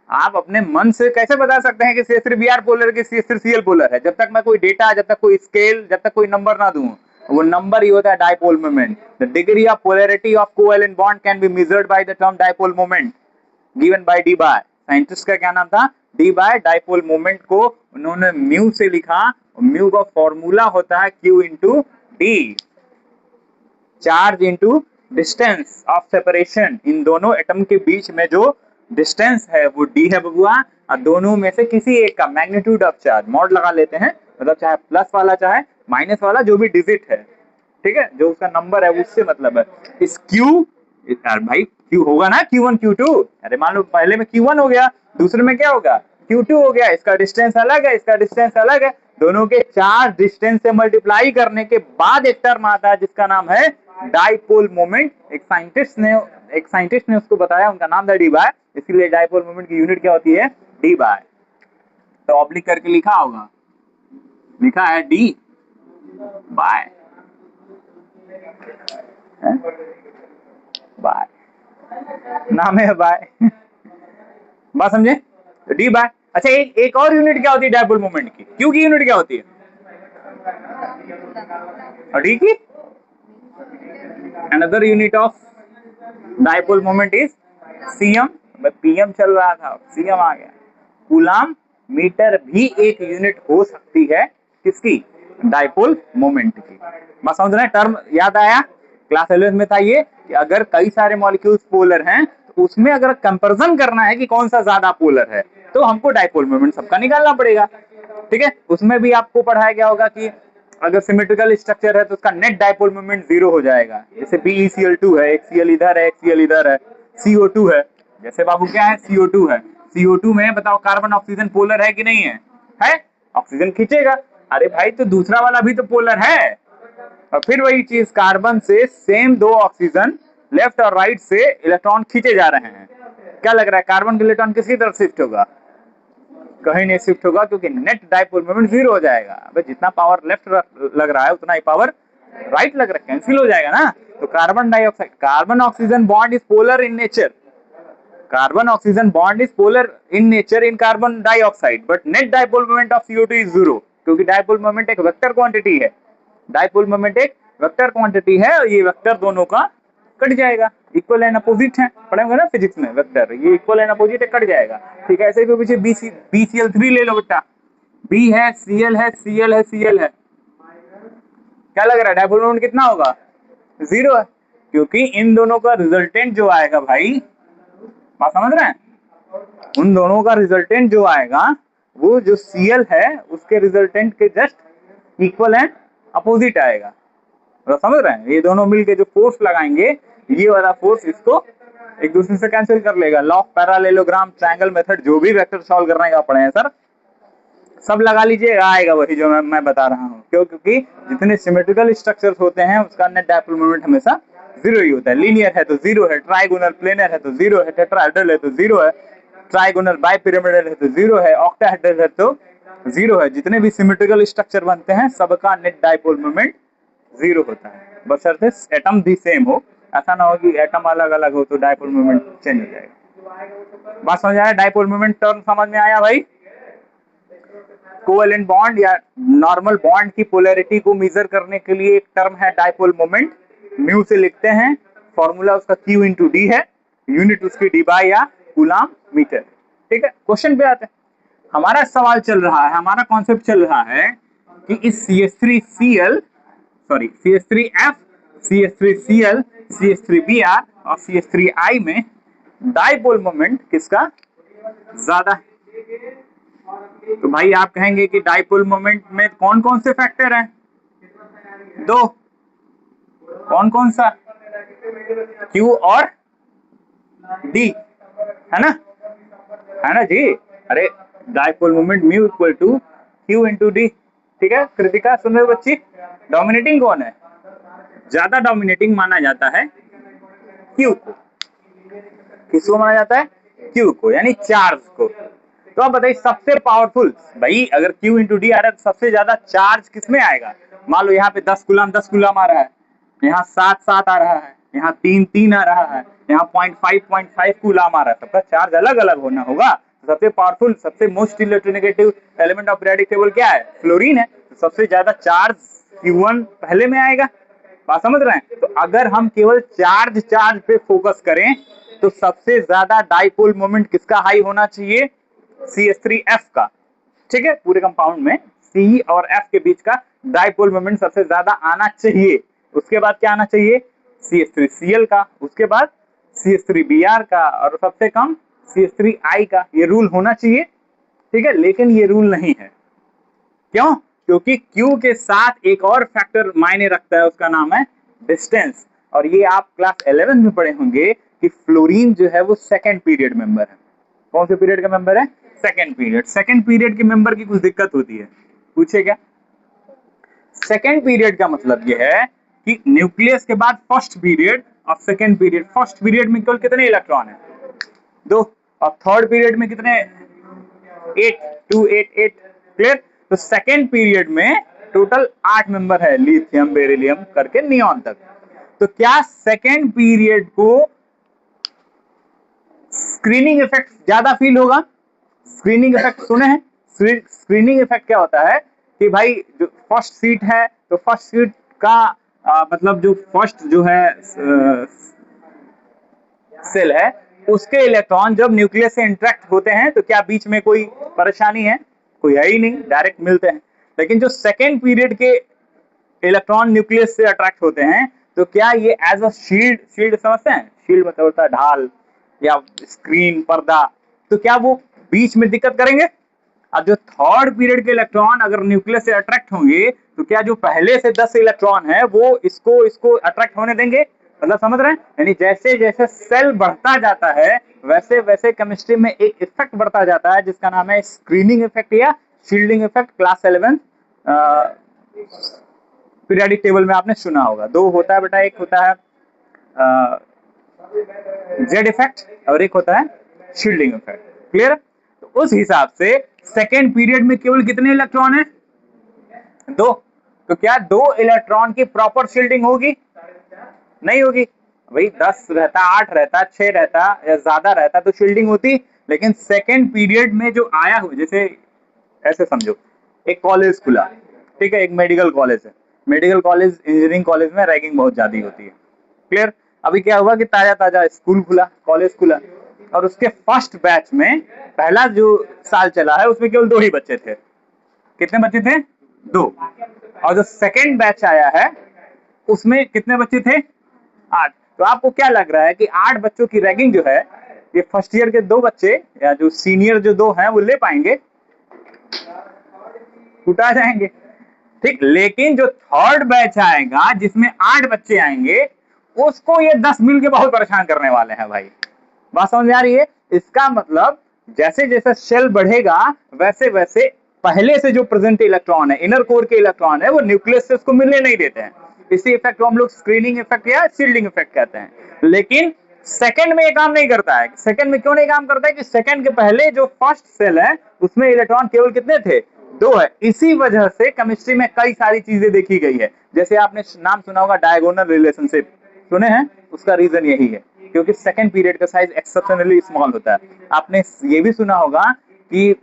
आप अपने मन से कैसे बता सकते हैं कि CH3Br पोलर है कि CH3Cl पोलर है? जब तक मैं कोई डेटा, जब तक कोई स्केल, जब तक कोई नंबर ना दूं, वो नंबर ही होता है dipole moment. The degree of polarity of covalent bond can be measured by the term dipole moment given by D by. Scientist का क्या नाम था? D bye. डाइपोल मोमेंट को उन्होंने म्यू से लिखा, म्यू का फॉर्मूला होता है Q into D, charge into distance of separation. इन दोनों एटम के बीच में जो डिस्टेंस है वो डी है बबुआ, और दोनों में से किसी एक का मैग्नीट्यूड ऑफ चार्ज मॉड लगा लेते हैं, मतलब चाहे प्लस वाला चाहे माइनस वाला जो भी डिजिट है, ठीक है, जो उसका नंबर है उससे मतलब है। इस क्यू, भाई क्यू होगा ना Q1 Q2, अरे मान लो पहले में Q1 हो गया, दूसरे में क्या होगा Q2 हो गया, इसका डिस्टेंस अलग है, इसका डिस्टेंस अलग है, दोनों के चार्ज डिस्टेंस से मल्टीप्लाई करने के बाद एक टर्म आता है जिसका नाम है डाइपोल मोमेंट। एक साइंटिस्ट ने उसको बताया, उनका नाम था डी बाय, इसलिए डाइपोल मोमेंट की यूनिट क्या होती है? D bye. तो ऑब्लिक करके लिखा होगा, लिखा है डी बाय, बाय, नाम है बाय। बात समझे? तो डी बाय। अच्छा एक और यूनिट क्या होती है डाइपोल मोमेंट की? क्यू की यूनिट क्या होती है? और डी की? Another unit of dipole moment is CM. PM चल रहा था, सीएम आ गया। कूलाम मीटर भी एक यूनिट हो सकती है किसकी? डाइपोल मोमेंट की। बात समझ रहे हैं? टर्म याद आया? क्लास 11 में था ये कि अगर कई सारे मॉलिक्यूल्स पोलर हैं तो उसमें अगर कंपैरिजन करना है कि कौन सा ज्यादा पोलर है तो हमको डाइपोल मोमेंट सबका निकालना पड़ेगा, ठीक है। उसमें भी आपको पढ़ाया गया होगा कि अगर सिमेट्रिकल स्ट्रक्चर है तो उसका नेट डाइपोल मोमेंट 0 हो जाएगा। जैसे BeCl2 है, एक Cl इधर है, एक Cl इधर है, CO2 है। जैसे बाबू क्या है? CO2 है। CO2 में बताओ कार्बन ऑक्सीजन पोलर है कि नहीं है? है, ऑक्सीजन खींचेगा। अरे भाई तो दूसरा वाला भी तो पोलर है। और फिर वही चीज, कार्बन से सेम दो ऑक्सीजन लेफ्ट और राइट से इलेक्ट्रॉन खींचे जा रहे हैं। क्या लग रहा है कार्बन का इलेक्ट्रॉन किसकी तरफ शिफ्ट होगा? कहीं नहीं शिफ्ट होगा, क्योंकि नेट डाइपोल मोमेंट 0 हो जाएगा। अब जितना पावर लेफ्ट लग रहा है उतना ही पावर राइट लग रहा है, कैंसिल हो जाएगा ना। तो carbon dioxide, carbon oxygen bond is polar in nature, carbon oxygen bond is polar in nature in carbon dioxide, but net dipole moment of CO2 is 0, क्योंकि डाइपोल मोमेंट एक vector quantity है। Dipole moment एक vector quantity है और ये vector दोनों का cut जाएगा, इक्वल एंड अपोजिट है, पढ़ेंगे ना फिजिक्स में वेक्टर, ये इक्वल एंड अपोजिट है, कट जाएगा, ठीक है। ऐसे ही पीछे BCl3 ले लो बेटा, B है, Cl है, Cl है, Cl है, क्या लग रहा है डाइपोल मोमेंट कितना होगा? 0 है, क्योंकि इन दोनों का रिजल्टेंट जो आएगा भाई, बात समझ रहे हैं, उन दोनों का रिजल्टेंट जो आएगा वो जो Cl है उसके रिजल्टेंट के जस्ट इक्वल एंड अपोजिट आएगा। तो समझ रहे हैं, ये दोनों मिलके जो फोर्स लगाएंगे, ये वाला फोर्स इसको एक दूसरे से कैंसिल कर लेगा। Law of parallelogram, triangle method, जो भी वेक्टर सॉल्व करने का पढ़े हैं सर, सब लगा लीजिए, आएगा वही जो मैं बता रहा हूँ। क्यों? क्योंकि जितने सिमेट्रिकल स्ट्रक्चर्स होते हैं उसका नेट डाइपोल मोमेंट हमेशा 0 ही होता है। लीनियर है तो 0 है, ट्राइगोनल प्लेनर है तो 0 है, टेट्राहेड्रल है तो 0 है, ट्राइगोनल बाइपिरामिडल है तो 0 है, ऑक्टाहेड्रल है तो 0 है। जितने भी सिमेट्रिकल स्ट्रक्चर बनते हैं सबका नेट डाइपोल मोमेंट 0 होता है, बशर्ते एटम भी सेम हो। ऐसा ना हो कि एटम अलग अलग हो तो डाइपोल मोमेंट चेंज हो जाएगा। बात समझ आया? डाइपोल मोमेंट टर्म समझ में आया भाई? कोवेलेंट बॉन्ड या नॉर्मल बॉन्ड की पोलैरिटी को मेजर करने के लिए एक टर्म है डाइपोल मोमेंट, म्यू से लिखते हैं, फॉर्मूला उसका Q इंटू डी है, यूनिट उसकी डी बाय या कूलाम मीटर, ठीक है। क्वेश्चन पे आते हैं। हमारा सवाल चल रहा है, हमारा कॉन्सेप्ट चल रहा है कि इस CH3Cl, sorry CH3F, CH3Cl, CH3Br और CH3I में डाइपोल मोमेंट किसका ज्यादा है? तो भाई आप कहेंगे कि डाइपोल मोमेंट में कौन कौन से फैक्टर हैं? 2, कौन कौन सा? Q और D, है ना, है ना जी। अरे dipole moment mu equal to Q into D, ठीक है। कृतिका सुन रहे हो बच्ची? डोमिनेटिंग कौन है? ज्यादा डोमिनेटिंग माना जाता है Q को। किसको माना जाता है? Q को, यानी चार्ज को। तो आप बताइए सबसे पावरफुल, भाई अगर Q इंटू डी आ रहा है तो सबसे ज्यादा चार्ज किसमें आएगा? मान लो यहाँ पे 10 कूलम आ रहा है, यहाँ 7 आ रहा है, यहाँ 3 आ रहा है, यहाँ 0.5 कूलम आ रहा है, सबका चार्ज अलग अलग होना होगा। तो सबसे पावरफुल, सबसे most electronegative element of periodic table क्या है? फ्लोरीन है। तो सबसे ज्यादा चार्ज Q1 पहले में आएगा। बात समझ रहे हैं? तो अगर हम केवल चार्ज पे फोकस करें तो सबसे ज्यादा डाइपोल मोमेंट किसका हाई होना चाहिए? CH3F का। ठीक है, पूरे कंपाउंड में C और F के बीच का डाइपोल मोमेंट सबसे ज्यादा आना चाहिए। उसके बाद क्या आना चाहिए? CH3Cl का, उसके बाद CH3Br का, और सबसे कम CH3I का। ये रूल होना चाहिए, ठीक है, लेकिन ये रूल नहीं है। क्यों? क्योंकि Q के साथ एक और फैक्टर मायने रखता है, उसका नाम है डिस्टेंस। और ये आप क्लास 11 में पढ़े होंगे कि फ्लोरीन जो है वो सेकेंड पीरियड मेंबर है। कौन से पीरियड का मेंबर है? Second period. सेकेंड पीरियड के मेंबर की कुछ दिक्कत होती है, पूछे क्या? सेकेंड पीरियड का मतलब यह है कि न्यूक्लियस के बाद फर्स्ट पीरियड और सेकेंड पीरियड। फर्स्ट पीरियड में केवल कितने इलेक्ट्रॉन है? 2। और थर्ड पीरियड में कितने? 8, 2 8 8। क्लियर? तो सेकेंड पीरियड में टोटल 8 मेंबर है, लिथियम, बेरिलियम करके नियॉन तक। तो क्या सेकेंड पीरियड को स्क्रीनिंग इफेक्ट ज्यादा फील होगा? स्क्रीनिंग इफेक्ट सुने हैं? स्क्रीनिंग इफेक्ट क्या होता है कि भाई जो फर्स्ट सीट है तो फर्स्ट सीट का मतलब जो फर्स्ट जो है सेल है उसके इलेक्ट्रॉन जब न्यूक्लियस से इंटरेक्ट होते हैं तो क्या बीच में कोई परेशानी है? कोई है ही नहीं, डायरेक्ट मिलते हैं। लेकिन जो सेकेंड पीरियड के इलेक्ट्रॉन न्यूक्लियस से अट्रैक्ट होते हैं तो क्या ये एज अ शील्ड, शील्ड समझते हैं? शील्ड मतलब होता है ढाल या स्क्रीन, पर्दा। तो क्या वो बीच में दिक्कत करेंगे? अब जो थर्ड पीरियड के इलेक्ट्रॉन अगर न्यूक्लियस से अट्रैक्ट होंगे तो क्या जो पहले से 10 इलेक्ट्रॉन है वो इसको अट्रैक्ट होने देंगे? मतलब समझ रहे हैं? यानी जैसे जैसे सेल बढ़ता जाता है वैसे वैसे केमिस्ट्री में एक इफेक्ट बढ़ता जाता है जिसका नाम है स्क्रीनिंग इफेक्ट या shielding effect. Class 11 periodic table में आपने सुना होगा। 2 होता है बेटा, एक होता है जेड इफेक्ट और एक होता है शील्डिंग इफेक्ट। क्लियर? तो उस हिसाब से सेकेंड पीरियड में केवल कितने इलेक्ट्रॉन है? 2। तो क्या 2 इलेक्ट्रॉन की प्रॉपर शील्डिंग होगी? नहीं होगी। भाई 10 रहता, 8 रहता, 6 रहता या ज्यादा रहता तो शील्डिंग होती। लेकिन सेकेंड पीरियड में जो आया हो, जैसे ऐसे समझो एक कॉलेज खुला, ठीक है, एक मेडिकल कॉलेज है। मेडिकल कॉलेज, इंजीनियरिंग कॉलेज में रैगिंग बहुत ज्यादा होती है। क्लियर? अभी क्या हुआ कि ताजा ताजा स्कूल खुला, कॉलेज खुला, और उसके फर्स्ट बैच में पहला जो साल चला है उसमें केवल 2 ही बच्चे थे। कितने बच्चे थे? 2। और जो सेकेंड बैच आया है उसमें कितने बच्चे थे? 8। तो आपको क्या लग रहा है कि 8 बच्चों की रैगिंग जो है ये फर्स्ट ईयर के 2 बच्चे या जो सीनियर जो 2 हैं वो ले पाएंगे? उठा जाएंगे। ठीक, लेकिन जो थर्ड बैच आएगा जिसमें 8 बच्चे आएंगे उसको ये 10 मिल के बहुत परेशान करने वाले हैं भाई। बात समझ में आ रही है? इसका मतलब जैसे जैसे शेल बढ़ेगा वैसे वैसे पहले से जो प्रेजेंट इलेक्ट्रॉन है, इनर कोर के इलेक्ट्रॉन है, वो न्यूक्लियस से उसको मिलने नहीं देते हैं। इसी इफेक्ट को हम लोग स्क्रीनिंग इफेक्ट या शील्डिंग इफेक्ट कहते हैं। लेकिन सेकंड में ये काम नहीं करता है। सेकंड में क्यों नहीं काम करता है? कि सेकंड के पहले जो फर्स्ट सेल है उसमें इलेक्ट्रॉन केवल कितने थे? 2 है। इसी वजह से केमिस्ट्री में कई सारी चीजें देखी गई है। जैसे आपने नाम सुना होगा डायगोनल रिलेशनशिप, सुने हैं? उसका रीजन यही है क्योंकि सेकंड पीरियड का साइज एक्सेप्शनली स्मॉल होता है। आपने ये भी सुना होगा कि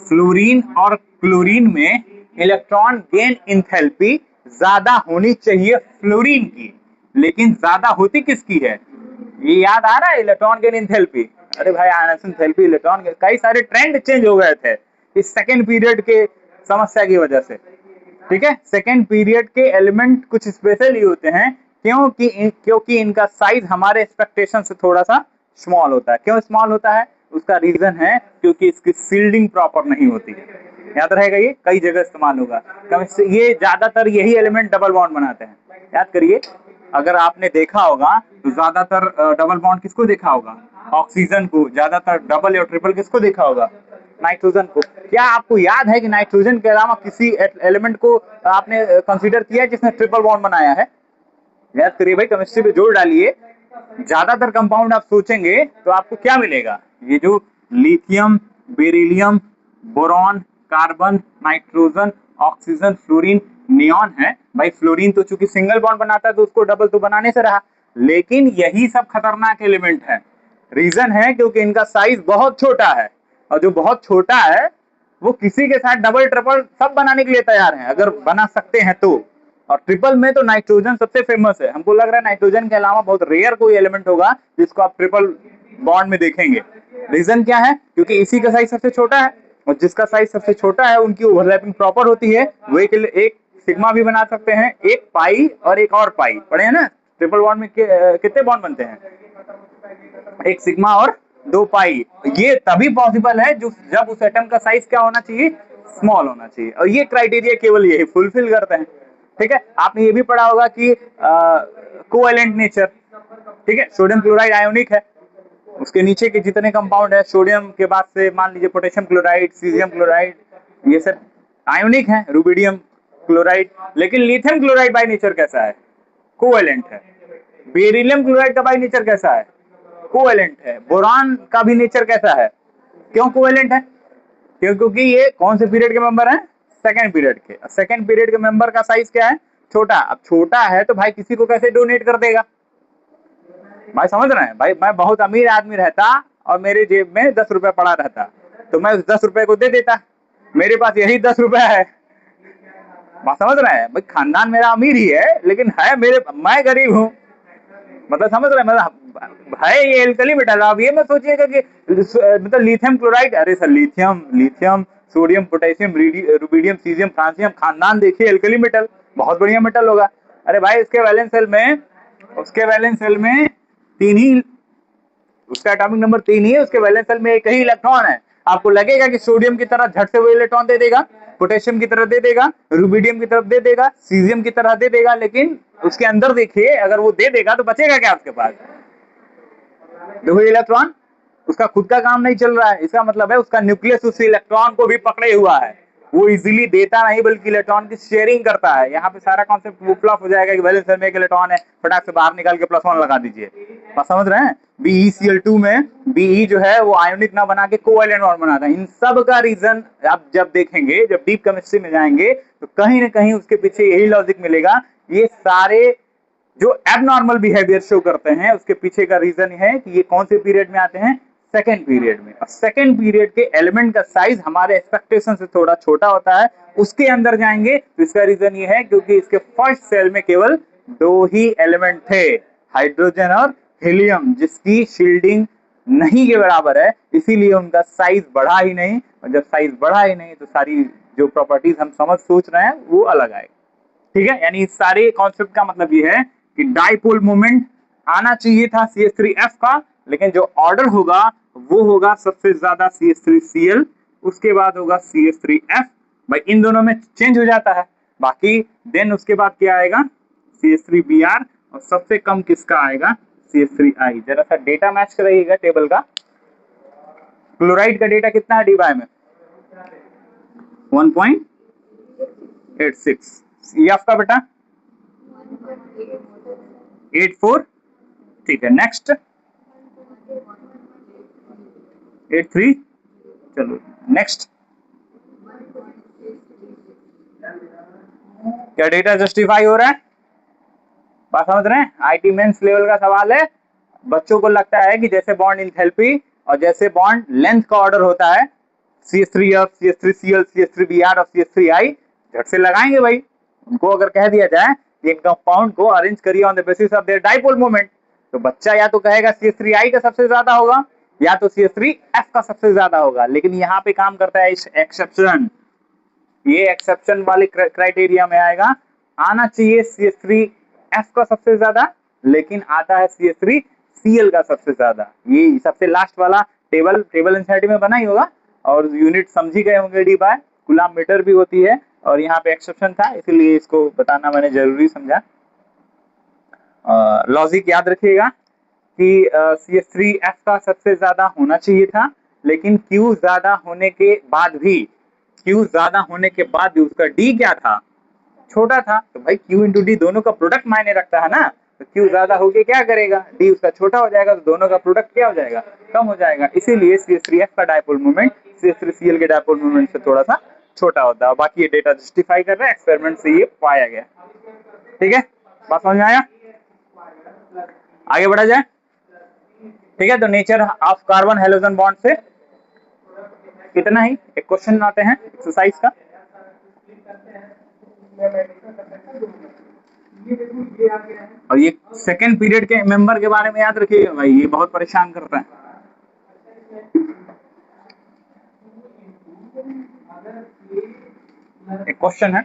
फ्लोरीन और क्लोरीन में इलेक्ट्रॉन गेन इंथैल्पी ज्यादा होनी चाहिए फ्लोरीन की, लेकिन ज्यादा होती किसकी है? ये याद आ रहा है? Electron gain enthalpy. अरे भाई आयनों इंथैल्पी, इलेक्ट्रॉन गेन, कई सारे ट्रेंड चेंज हो गए थे इस सेकेंड पीरियड के समस्या की वजह से। ठीक है, सेकेंड पीरियड के एलिमेंट कुछ स्पेशल ही होते हैं क्योंकि इनका साइज हमारे एक्सपेक्टेशन से थोड़ा सा स्मॉल होता है। क्यों स्मॉल होता है? उसका रीजन है क्योंकि इसकी सील्डिंग प्रॉपर नहीं होती है। याद रहेगा, ये कई जगह इस्तेमाल होगा। ये ज्यादातर यही एलिमेंट डबल बॉन्ड बनाते हैं। याद करिए, अगर आपने देखा होगा तो ज्यादातर डबल बॉन्ड किसको देखा होगा? ऑक्सीजन को। ज्यादातर डबल या ट्रिपल किसको देखा होगा? नाइट्रोजन को। क्या आपको याद है कि नाइट्रोजन के अलावा किसी एलिमेंट को आपने कंसीडर किया जिसने ट्रिपल बॉन्ड बनाया है? याद करिए भाई, केमिस्ट्री पे जोर डालिए। ज्यादातर कंपाउंड आप सोचेंगे तो आपको क्या मिलेगा? ये जो lithium, beryllium, boron, carbon, nitrogen, oxygen, fluorine, neon है। भाई फ्लोरीन तो चूंकि सिंगल बॉन्ड बनाता है तो उसको डबल तो बनाने से रहा, लेकिन यही सब खतरनाक एलिमेंट है। रीजन है क्योंकि इनका साइज बहुत छोटा है, और जो बहुत छोटा है वो किसी के साथ डबल ट्रिपल सब बनाने के लिए तैयार हैं अगर बना सकते हैं तो। और ट्रिपल में तो नाइट्रोजन सबसे फेमस है। हमको लग रहा है नाइट्रोजन के अलावा बहुत रेयर कोई एलिमेंट होगा जिसको आप ट्रिपल बॉन्ड में देखेंगे। रीजन क्या है? क्योंकि इसी का साइज सबसे छोटा है और जिसका साइज सबसे छोटा है उनकी ओवरलैपिंग प्रॉपर होती है। वो एक सिग्मा भी बना सकते हैं, एक पाई और एक और पाई। पढ़े हैं ना ट्रिपल बॉन्ड में कितने बॉन्ड बनते हैं? एक सिग्मा और दो पाई। ये तभी पॉसिबल है जो जब उस एटम का साइज क्या होना चाहिए? स्मॉल होना चाहिए। और ये क्राइटेरिया केवल यही फुलफिल करते हैं। ठीक है, आपने ये भी पढ़ा होगा कि कोवेलेंट नेचर। ठीक है, सोडियम क्लोराइड आयोनिक है, उसके नीचे के जितने कंपाउंड है सोडियम के बाद से मान लीजिए पोटेशियम क्लोराइड, सीजियम क्लोराइड, ये सब आयोनिक है, रुबिडियम क्लोराइड। लेकिन लिथियम क्लोराइड बाय नेचर कैसा है? कोवेलेंट है। बेरिलियम क्लोराइड का बाय नेचर कैसा है? कोवेलेंट है। बोरान का भी नेचर कैसा है? क्यों कोवेलेंट है? क्योंकि ये कौन से पीरियड के मेंबर हैं? सेकेंड पीरियड के। सेकेंड पीरियड के मेंबर का साइज क्या है? छोटा। अब छोटा है तो भाई किसी को कैसे डोनेट कर देगा? भाई समझ रहे हैं? भाई मैं बहुत अमीर आदमी रहता और मेरे जेब में 10 रुपए पड़ा रहता तो मैं उस 10 रुपए को दे देता। मेरे पास यही 10 रुपए है। बात समझ रहे हैं? भाई खानदान मेरा अमीर ही है लेकिन है मेरे, मैं गरीब हूँ। मतलब समझ रहे हैं? मतलब है ये एल्कली मेटल। अब ये मत सोचिएगा कि मतलब लिथियम क्लोराइड, अरे sir lithium lithium sodium potassium rubidium caesium francium, खानदान देखिए एल्कली मेटल, बहुत बढ़िया मेटल होगा। अरे भाई उसके वैलेंस सेल में तीन ही, उसका एटॉमिक नंबर 3 ही है, उसके वैलेंस सेल में एक ही इलेक्ट्रॉन है। आपको लगेगा कि सोडियम की तरह झट से वो इलेक्ट्रॉन दे देगा, पोटेशियम की तरह दे देगा, रुबिडियम की तरफ दे देगा, सीजियम की तरह दे देगा, लेकिन उसके अंदर देखिए अगर वो दे देगा तो बचेगा क्या उसके पास? देखो इलेक्ट्रॉन, उसका खुद का काम नहीं चल रहा है। इसका मतलब है उसका न्यूक्लियस उस इलेक्ट्रॉन को भी पकड़े हुआ है। वो इजीली देता नहीं बल्कि इलेक्ट्रॉन की शेयरिंग करता है। यहाँ पे सारा कॉन्सेप्ट वो फ्लॉप हो जाएगा कि वैलेंस सेल में एक इलेक्ट्रॉन है, फटाक से बाहर निकाल के +1 लगा दीजिए। बात समझ रहे हैं? BeCl2 में Be जो है वो आयोनिक ना बना के कोवेलेंट बॉन्ड बनाता है। इन सब का रीजन आप जब देखेंगे, जब डीप केमिस्ट्री में जाएंगे तो कहीं ना कहीं उसके पीछे यही लॉजिक मिलेगा। ये सारे जो एबनॉर्मल बिहेवियर शो करते हैं उसके पीछे का रीजन है कि ये कौन से पीरियड में आते हैं? सेकेंड पीरियड में। और सेकेंड पीरियड के एलिमेंट का साइज हमारे एक्सपेक्टेशन से थोड़ा छोटा होता है। उसके अंदर जाएंगे तो इसका रीजन ये है क्योंकि इसके फर्स्ट सेल में केवल 2 ही एलिमेंट थे, हाइड्रोजन और हीलियम, जिसकी शील्डिंग नहीं के बराबर है, इसीलिए उनका साइज बढ़ा ही नहीं। और जब साइज बढ़ा ही नहीं तो सारी जो प्रॉपर्टीज हम सोच रहे हैं वो अलग आएगी। ठीक है, यानी इस सारे कॉन्सेप्ट का मतलब ये है कि डाइपोल मोमेंट आना चाहिए था CH3F का, लेकिन जो ऑर्डर होगा वो होगा सबसे ज्यादा CH3Cl, उसके बाद होगा CH3F। भाई इन दोनों में चेंज हो जाता है। बाकी देन उसके बाद क्या आएगा? CH3Br, और सबसे कम किसका आएगा? CH3I। जरा सा डेटा मैच कराइएगा टेबल का। क्लोराइड का डेटा कितना है डीवाई में? 1.86। F का बेटा 84। ठीक है, नेक्स्ट 83। चलो नेक्स्ट। क्या डेटा जस्टिफाई हो रहा है? बात समझ रहे हैं? IT मेंस लेवल का सवाल है। बच्चों को लगता है कि जैसे बॉन्ड इंथैल्पी और जैसे बॉन्ड लेंथ का ऑर्डर होता है CH3F, CH3Cl, CH3Br और CH3I, झट से लगाएंगे भाई। उनको अगर कह दिया जाए एक कंपाउंड को अरेंज करिए on the basis of their dipole moment, तो बच्चा या तो कहेगा CH3I का सबसे ज्यादा होगा या तो CH3F का सबसे ज्यादा होगा। लेकिन यहाँ पे काम करता है एक्सेप्शन। ये एक्सेप्शन वाले क्राइटेरिया में आएगा। आना चाहिए CH3F का सबसे ज्यादा, लेकिन आता है CH3Cl का सबसे ज्यादा। ये सबसे लास्ट वाला टेबल एनसीईआरटी में बना ही होगा और यूनिट समझी गए होंगे। डी बाय कूलम मीटर भी होती है और यहाँ पे एक्सेप्शन था, इसीलिए इसको बताना मैंने जरूरी समझा। लॉजिक याद रखिएगा कि CH3F का सबसे ज्यादा होना चाहिए था, लेकिन Q ज्यादा होने के बाद भी उसका D क्या था? छोटा था। तो भाई Q इंटू डी दोनों का प्रोडक्ट मायने रखता है ना। तो Q ज्यादा होके क्या करेगा? D उसका छोटा हो जाएगा, तो दोनों का प्रोडक्ट क्या हो जाएगा? कम हो जाएगा। इसीलिए CH3F का डाइपोल मोमेंट CH3Cl के डाइपोल मोमेंट से थोड़ा सा छोटा होता है। बाकी ये डेटा जस्टिफाई कर रहा है, एक्सपेरिमेंट से ये पाया गया। ठीक है, बात समझ में आया? आगे बढ़ा जाए। ठीक है, तो nature of carbon halogen bond से इतना ही एक क्वेश्चन आते हैं एक्सरसाइज का। और ये सेकेंड पीरियड के मेंबर के बारे में याद रखिएगा भाई, ये बहुत परेशान करता है। एक क्वेश्चन है,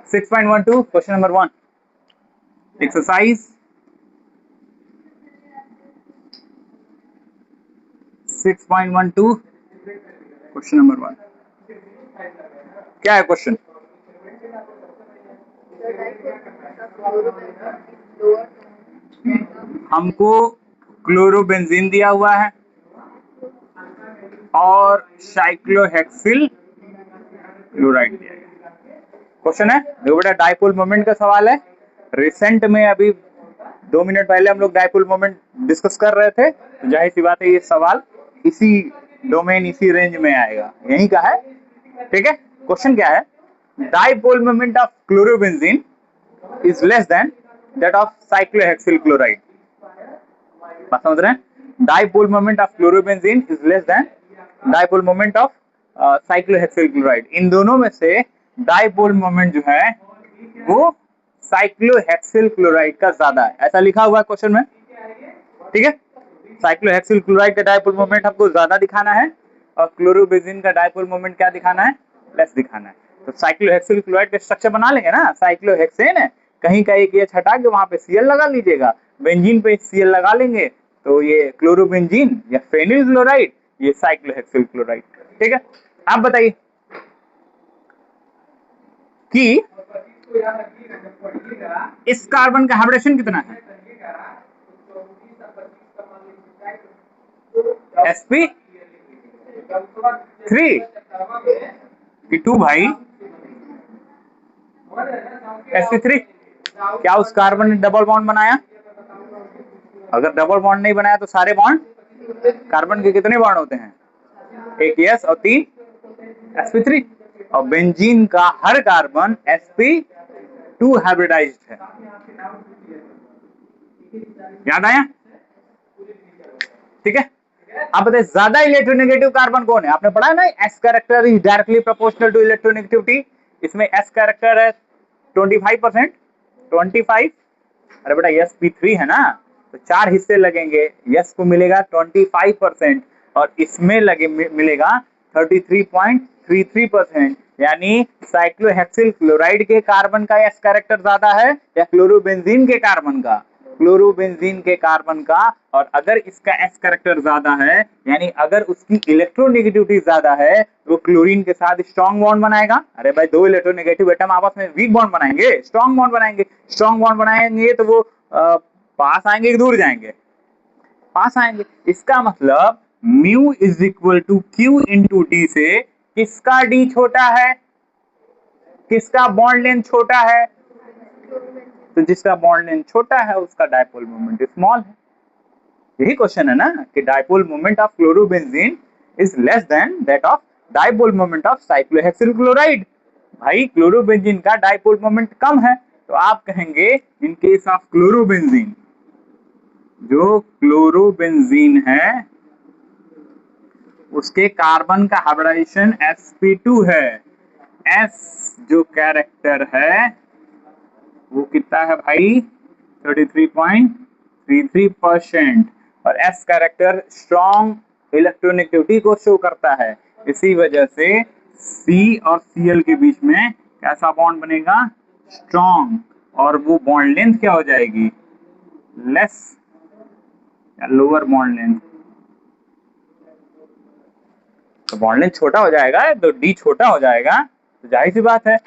six point one two, question number 1, exercise 6.12, question number 1। क्या है क्वेश्चन? हमको क्लोरोबेंजीन दिया हुआ है और साइक्लोहेक्सिल क्लोराइड दिया गया। क्वेश्चन है, देखो बेटा डाइपोल मोमेंट का सवाल है। रिसेंट में अभी 2 मिनट पहले हम लोग डाइपोल मोमेंट डिस्कस कर रहे थे, तो जाहिर सी बात है ये सवाल इसी डोमेन, इसी रेंज में आएगा, यही का है। ठीक है, क्वेश्चन क्या है? Dipole moment of chlorobenzene is less than that of cyclohexyl chloride. बात समझ रहे हैं? Dipole moment of chlorobenzene is less than dipole moment of cyclohexyl chloride. इन दोनों में से डाइपोल मोमेंट जो है वो साइक्लोहेक्सिल क्लोराइड का ज्यादा है, ऐसा लिखा हुआ है क्वेश्चन में। ठीक है, साइक्लोहेक्सिल क्लोराइड का डाइपोल मोमेंट हमको ज्यादा दिखाना है और क्लोरोबेंजीन का डाइपोल मोमेंट क्या दिखाना है? लेस दिखाना है। तो साइक्लोहेक्सिल क्लोराइड का स्ट्रक्चर बना लेंगे ना, साइक्लोहेक्सेन है, कहीं का एक एच हटा के वहां पे सीएल लगा लीजिएगा, बेंजीन पे सीएल लगा लेंगे, तो ये क्लोरोबेंजीन या फेनिल क्लोराइड, ये साइक्लोहेक्सिल क्लोराइड। ठीक है, आप बताइए कि इस कार्बन का हाइब्रिडेशन कितना है? sp3 कि 2 भाई, sp3। क्या उस कार्बन ने डबल बॉन्ड बनाया? अगर डबल बॉन्ड नहीं बनाया तो सारे बॉन्ड, कार्बन के कितने बॉन्ड होते हैं? एक यस और 3 sp3। और बेंजीन का हर कार्बन sp2 हाइब्रिडाइज्ड है। याद आया? ठीक है, अब बताइए ज्यादा इलेक्ट्रोनेगेटिव कार्बन कौन है? आपने पढ़ा है ना, S character is directly proportional to electronegativity. इसमें एस कैरेक्टर है 25%, 25। अरे बेटा यस p3 है ना, तो 4 हिस्से लगेंगे, यस को मिलेगा 25% और इसमें लगे मिलेगा 33.33%। यानी साइक्लोहेक्सिल क्लोराइड के कार्बन का एस कैरेक्टर ज्यादा है या क्लोरोबेंजीन के कार्बन का? क्लोरोबेंजीन के कार्बन का। और अगर इसका एस कैरेक्टर ज्यादा है, यानी अगर उसकी इलेक्ट्रोनेगेटिविटी ज्यादा है, तो क्लोरीन के साथ स्ट्रॉन्ग बॉन्ड बनाएगा। अरे भाई दो इलेक्ट्रोनेगेटिव एटम आपस में वीक बॉन्ड बनाएंगे, स्ट्रॉन्ग बॉन्ड बनाएंगे। स्ट्रॉन्ग बॉन्ड बनाएंगे तो वो पास आएंगे कि दूर जाएंगे? पास आएंगे। इसका मतलब mu is equal to Q into D से किसका डी छोटा है, किसका बॉन्ड लेंथ छोटा है? तो जिसका बॉन्ड लेंथ छोटा है उसका डाइपोल मोमेंट स्मॉल है। यही क्वेश्चन है ना कि dipole moment of chlorobenzene is less than that of dipole moment of cyclohexyl chloride. भाई क्लोरोबेंजीन का डाइपोल मोमेंट कम है, तो आप कहेंगे इन केस ऑफ क्लोरोबेंजीन, जो क्लोरोबेंजीन है उसके कार्बन का हाइब्रिडाइजेशन sp2 है। s जो कैरेक्टर है वो कितना है भाई? 33.33%। और s कैरेक्टर स्ट्रॉन्ग इलेक्ट्रोनेगेटिविटी को शो करता है। इसी वजह से C और Cl के बीच में कैसा बॉन्ड बनेगा? स्ट्रॉन्ग। और वो बॉन्ड लेंथ क्या हो जाएगी? लेस या लोअर बॉन्ड लेंथ। तो बॉन्ड लेंथ छोटा हो जाएगा तो डी छोटा हो जाएगा, तो जाहिर सी बात है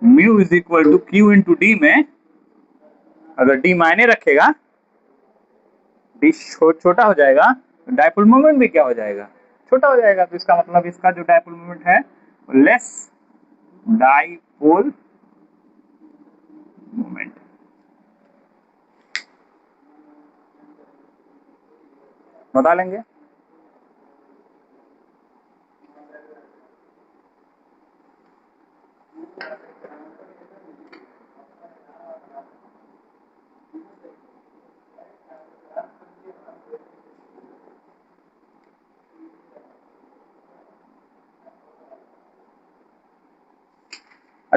mu is equal to Q into D में अगर डी मायने रखेगा, डी छोटा हो जाएगा, तो डाइपोल मोमेंट भी क्या हो जाएगा? छोटा हो जाएगा। तो इसका मतलब इसका जो डाइपोल मोमेंट है लेस डाइपोल मोमेंट। बता लेंगे।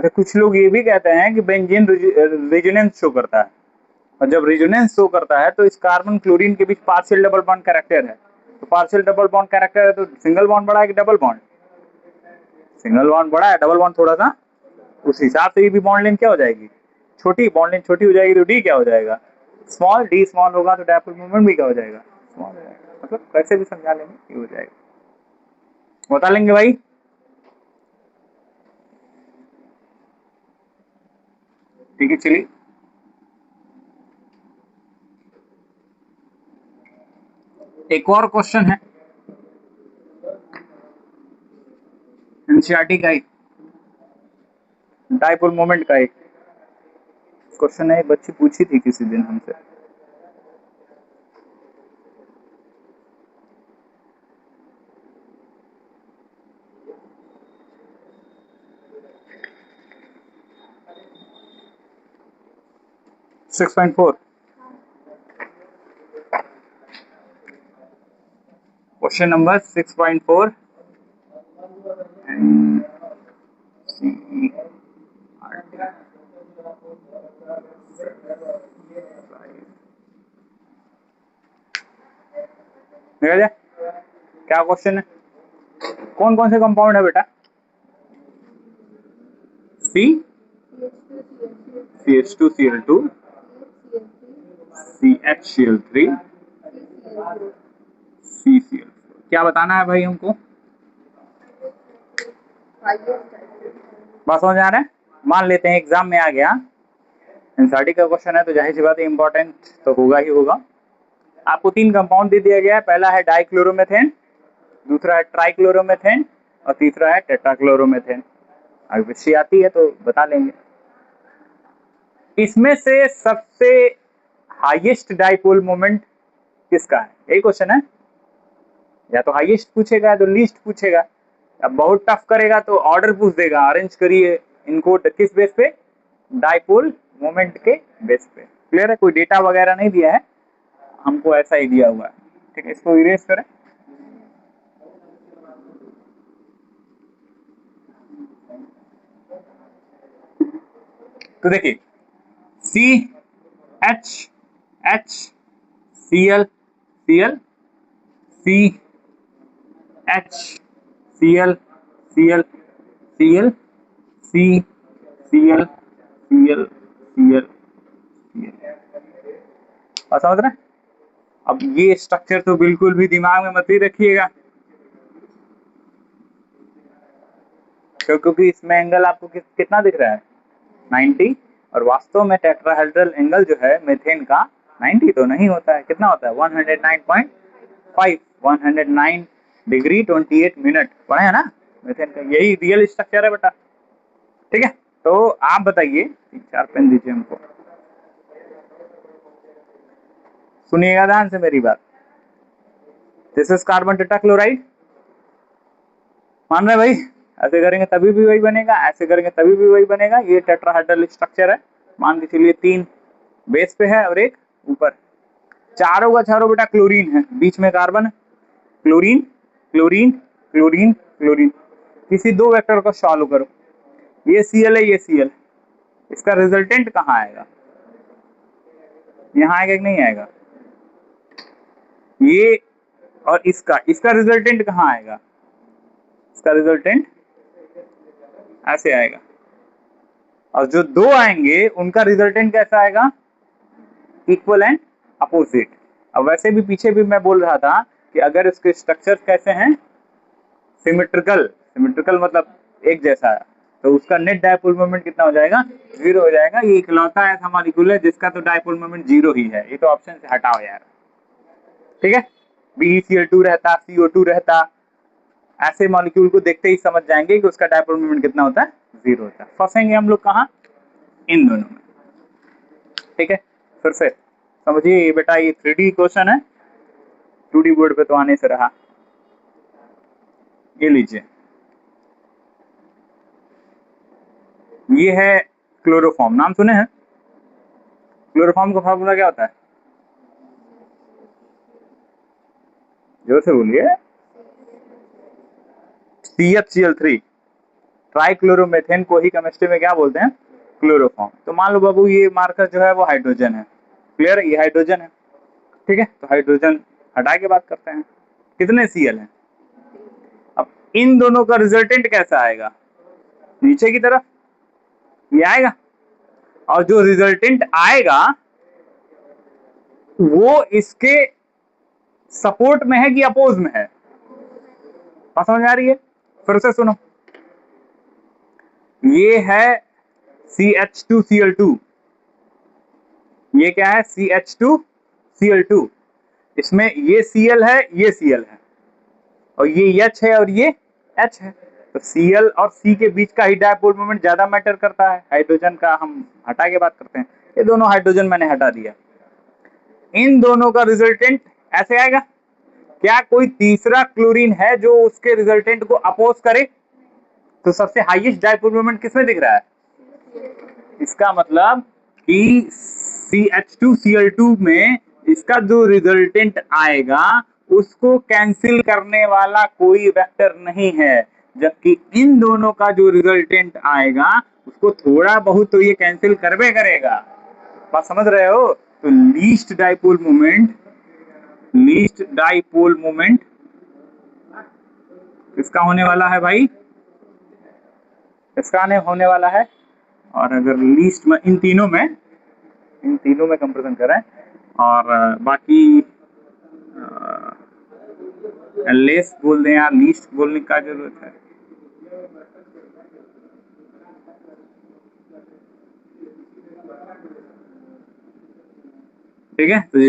अच्छा, कुछ लोग ये भी कहते हैं कि बेंजीन रेजोनेंस शो करता है, और जब रेजोनेंस शो करता है तो इस कार्बन क्लोरीन के बीच पार्शियल डबल बॉन्ड कैरेक्टर है। तो पार्शियल डबल बॉन्ड कैरेक्टर है तो सिंगल बॉन्ड बड़ा है कि डबल बॉन्ड? सिंगल बॉन्ड बड़ा है, डबल बॉन्ड थोड़ा सा, उस हिसाब से ये भी बॉन्ड लेंथ क्या हो जाएगी, छोटी। बॉन्ड लेंथ छोटी हो जाएगी तो डी क्या हो जाएगा, स्मॉल। डी स्मॉल होगा तो डायपोल मोमेंट भी क्या हो जाएगा, स्मॉल हो जाएगा। मतलब कैसे भी समझा लेंगे, ये हो जाएगा, बता लेंगे भाई। ठीक है, चलिए एक और क्वेश्चन है एनसीईआरटी का ही, डायपोल मोमेंट का एक क्वेश्चन है। एक बच्ची पूछी थी किसी दिन हमसे। Six point four, question number 6.4 देखा जाए क्या क्वेश्चन है। कौन कौन से कंपाउंड है बेटा? सी CH2Cl2 CHCl3 CCl। क्या बताना है भाई हमको? बात समझ आ रहा है? मान लेते हैं एग्जाम में आ गया, एनसीईआरटी का क्वेश्चन है तो जाहिर सी बात है इंपॉर्टेंट तो होगा ही होगा। आपको तीन कंपाउंड दे दिया गया है, पहला है डाइक्लोरोमेथेन, दूसरा है ट्राइक्लोरोमेथेन, और तीसरा है टेट्राक्लोरोमेथेन। अगर विषय आती है तो बता लेंगे। इसमें से सबसे हाईएस्ट डाइपोल मोमेंट किसका है, यही क्वेश्चन है। या तो हाईएस्ट पूछेगा या तो लीस्ट पूछेगा। अब बहुत टफ करेगा तो ऑर्डर पूछ देगा, अरेंज करिए इनको किस बेस पे, डाइपोल मोमेंट के बेस पे। क्लियर है? कोई डेटा वगैरह नहीं दिया है, हमको ऐसा ही दिया हुआ है। ठीक है, इसको इरेज करें। तो देखिए C H H C L C L C H C L C L C L C C L C L C L C L. समझ रहे हैं? अब ये स्ट्रक्चर तो बिल्कुल भी दिमाग में मत ही रखिएगा, क्योंकि इसमें एंगल आपको कितना दिख रहा है, 90। और वास्तव में टेट्राहेड्रल एंगल जो है मेथेन का 90 तो नहीं होता है, कितना होता है 109.5, 109 डिग्री 28 मिनट पढ़े है ना मेथेन का। यही रियल स्ट्रक्चर है बेटा। ठीक है, तो आप बताइए, 3-4 पेन दीजिए हमको, सुनिएगा ध्यान से मेरी बात। दिस इज कार्बन टेट्राक्लोराइड, मान रहे भाई? ऐसे करेंगे तभी भी वही बनेगा, ऐसे करेंगे तभी भी वही बनेगा। ये टेट्राहेड्रल स्ट्रक्चर है, मान के चलिए 3 बेस पे है और एक ऊपर। चारों का चारों बेटा क्लोरीन है, बीच में carbon. Chlorine chlorine chlorine chlorine. किसी दो वेक्टर को सॉल्व करो, ये Cl है ये Cl, इसका रिजल्टेंट कहाँ आएगा, यहाँ आएगा कि नहीं आएगा? ये और इसका इसका रिजल्टेंट कहाँ आएगा, इसका रिजल्टेंट ऐसे आएगा। और जो दो आएंगे उनका रिजल्टेंट कैसा आएगा, इक्वल एंड अपोजिट। अब वैसे भी पीछे भी मैं बोल रहा था कि अगर इसके स्ट्रक्चर कैसे हैं, सिमेट्रिकल, सिमेट्रिकल मतलब एक जैसा है, तो उसका नेट डायपोल मोमेंट कितना हो जाएगा, 0 हो जाएगा। ये इकलौता ऐसा मॉलिक्यूल है जिसका तो डायपोल मोमेंट 0 ही है। ये तो ऑप्शन से हटाओ यार। ठीक है, BeCl2 रहता, CO2 रहता, ऐसे मॉलिक्यूल को देखते ही समझ जाएंगे कि उसका डायपोल मोमेंट कितना होता है, 0 होता है। फंसेंगे हम लोग कहाँ, इन दोनों में। ठीक है, फिर से समझिए ये बेटा, ये 3D क्वेश्चन है, 2D बोर्ड पे तो आने से रहा। ये लीजिए, ये है क्लोरोफॉर्म, नाम सुने हैं? क्लोरोफॉर्म का फॉर्मूला क्या होता है, जोर से बोलिए। CHCl3 ट्राइक्लोरोमेथेन को ही केमिस्ट्री में क्या बोलते हैं, क्लोरोफॉर्म। तो मान लो बाबू ये मार्कर जो है वो हाइड्रोजन है, क्लियर है, ये हाइड्रोजन है, ठीक है। तो हाइड्रोजन हटा के बात करते हैं, कितने Cl हैं। अब इन दोनों का रिजल्टेंट कैसा आएगा, नीचे की तरफ ये आएगा, और जो रिजल्टेंट आएगा वो इसके सपोर्ट में है कि अपोज में है, बात समझ आ रही है। फिर से सुनो, ये है CH2Cl2, ये क्या है CH2Cl2, इसमें ये Cl है, ये Cl है, और ये H है और ये H है। तो Cl और C के बीच का ही डायपोल मोमेंट ज्यादा मैटर करता है, हाइड्रोजन का हम हटा के बात करते हैं। ये दोनों हाइड्रोजन मैंने हटा दिया, इन दोनों का रिजल्टेंट ऐसे आएगा। क्या कोई तीसरा क्लोरीन है जो उसके रिजल्टेंट को अपोज करे, तो सबसे हाईएस्ट डायपोल मोमेंट किसमें दिख रहा है, इसका मतलब कि CH2Cl2 में इसका जो रिजल्टेंट आएगा उसको कैंसिल करने वाला कोई वेक्टर नहीं है, जबकि इन दोनों का जो रिजल्टेंट आएगा उसको थोड़ा बहुत तो ये कैंसिल करबे करेगा, बात समझ रहे हो। तो लीस्ट डाइपोल मोमेंट किसका होने वाला है भाई, इसका होने वाला है। और अगर लीस्ट में इन तीनों में कंपेरिजन करें, और बाकी लेस बोल दें या लीस्ट बोलने का जरूरत है, ठीक है। तो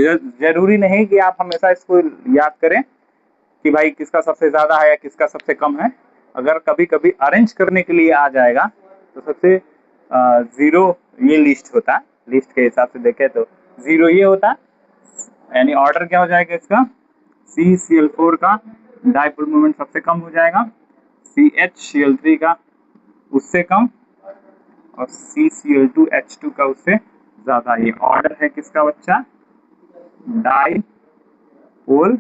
जरूरी नहीं कि आप हमेशा इसको याद करें कि भाई किसका सबसे ज्यादा है या किसका सबसे कम है। अगर कभी कभी अरेंज करने के लिए आ जाएगा तो सबसे जीरो ये लिस्ट होता, लिस्ट के हिसाब से देखें तो जीरो ये होता, यानी ऑर्डर क्या हो जाएगा इसका, CCl4 का डाइपोल मोमेंट सबसे कम हो जाएगा, CHCl3 का उससे कम, और CCl2H2 का उससे ज्यादा। ये ऑर्डर है किसका बच्चा, डाइपोल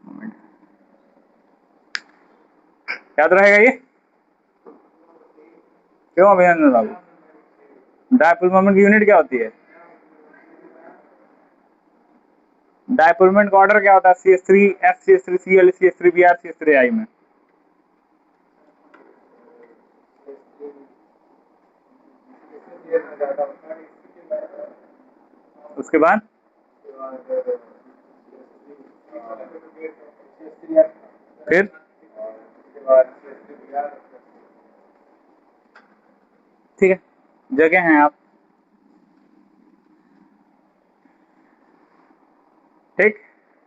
मोमेंट, याद रहेगा ये, क्यों अभिनंदन बाबू, डाइपोल मोमेंट की यूनिट क्या होती है, डाइपोल मोमेंट का ऑर्डर क्या होता है, CH3F CH3Cl CH3Br CH3I में। उसके बाद फिर ठीक है, जगह हैं आप, ठीक,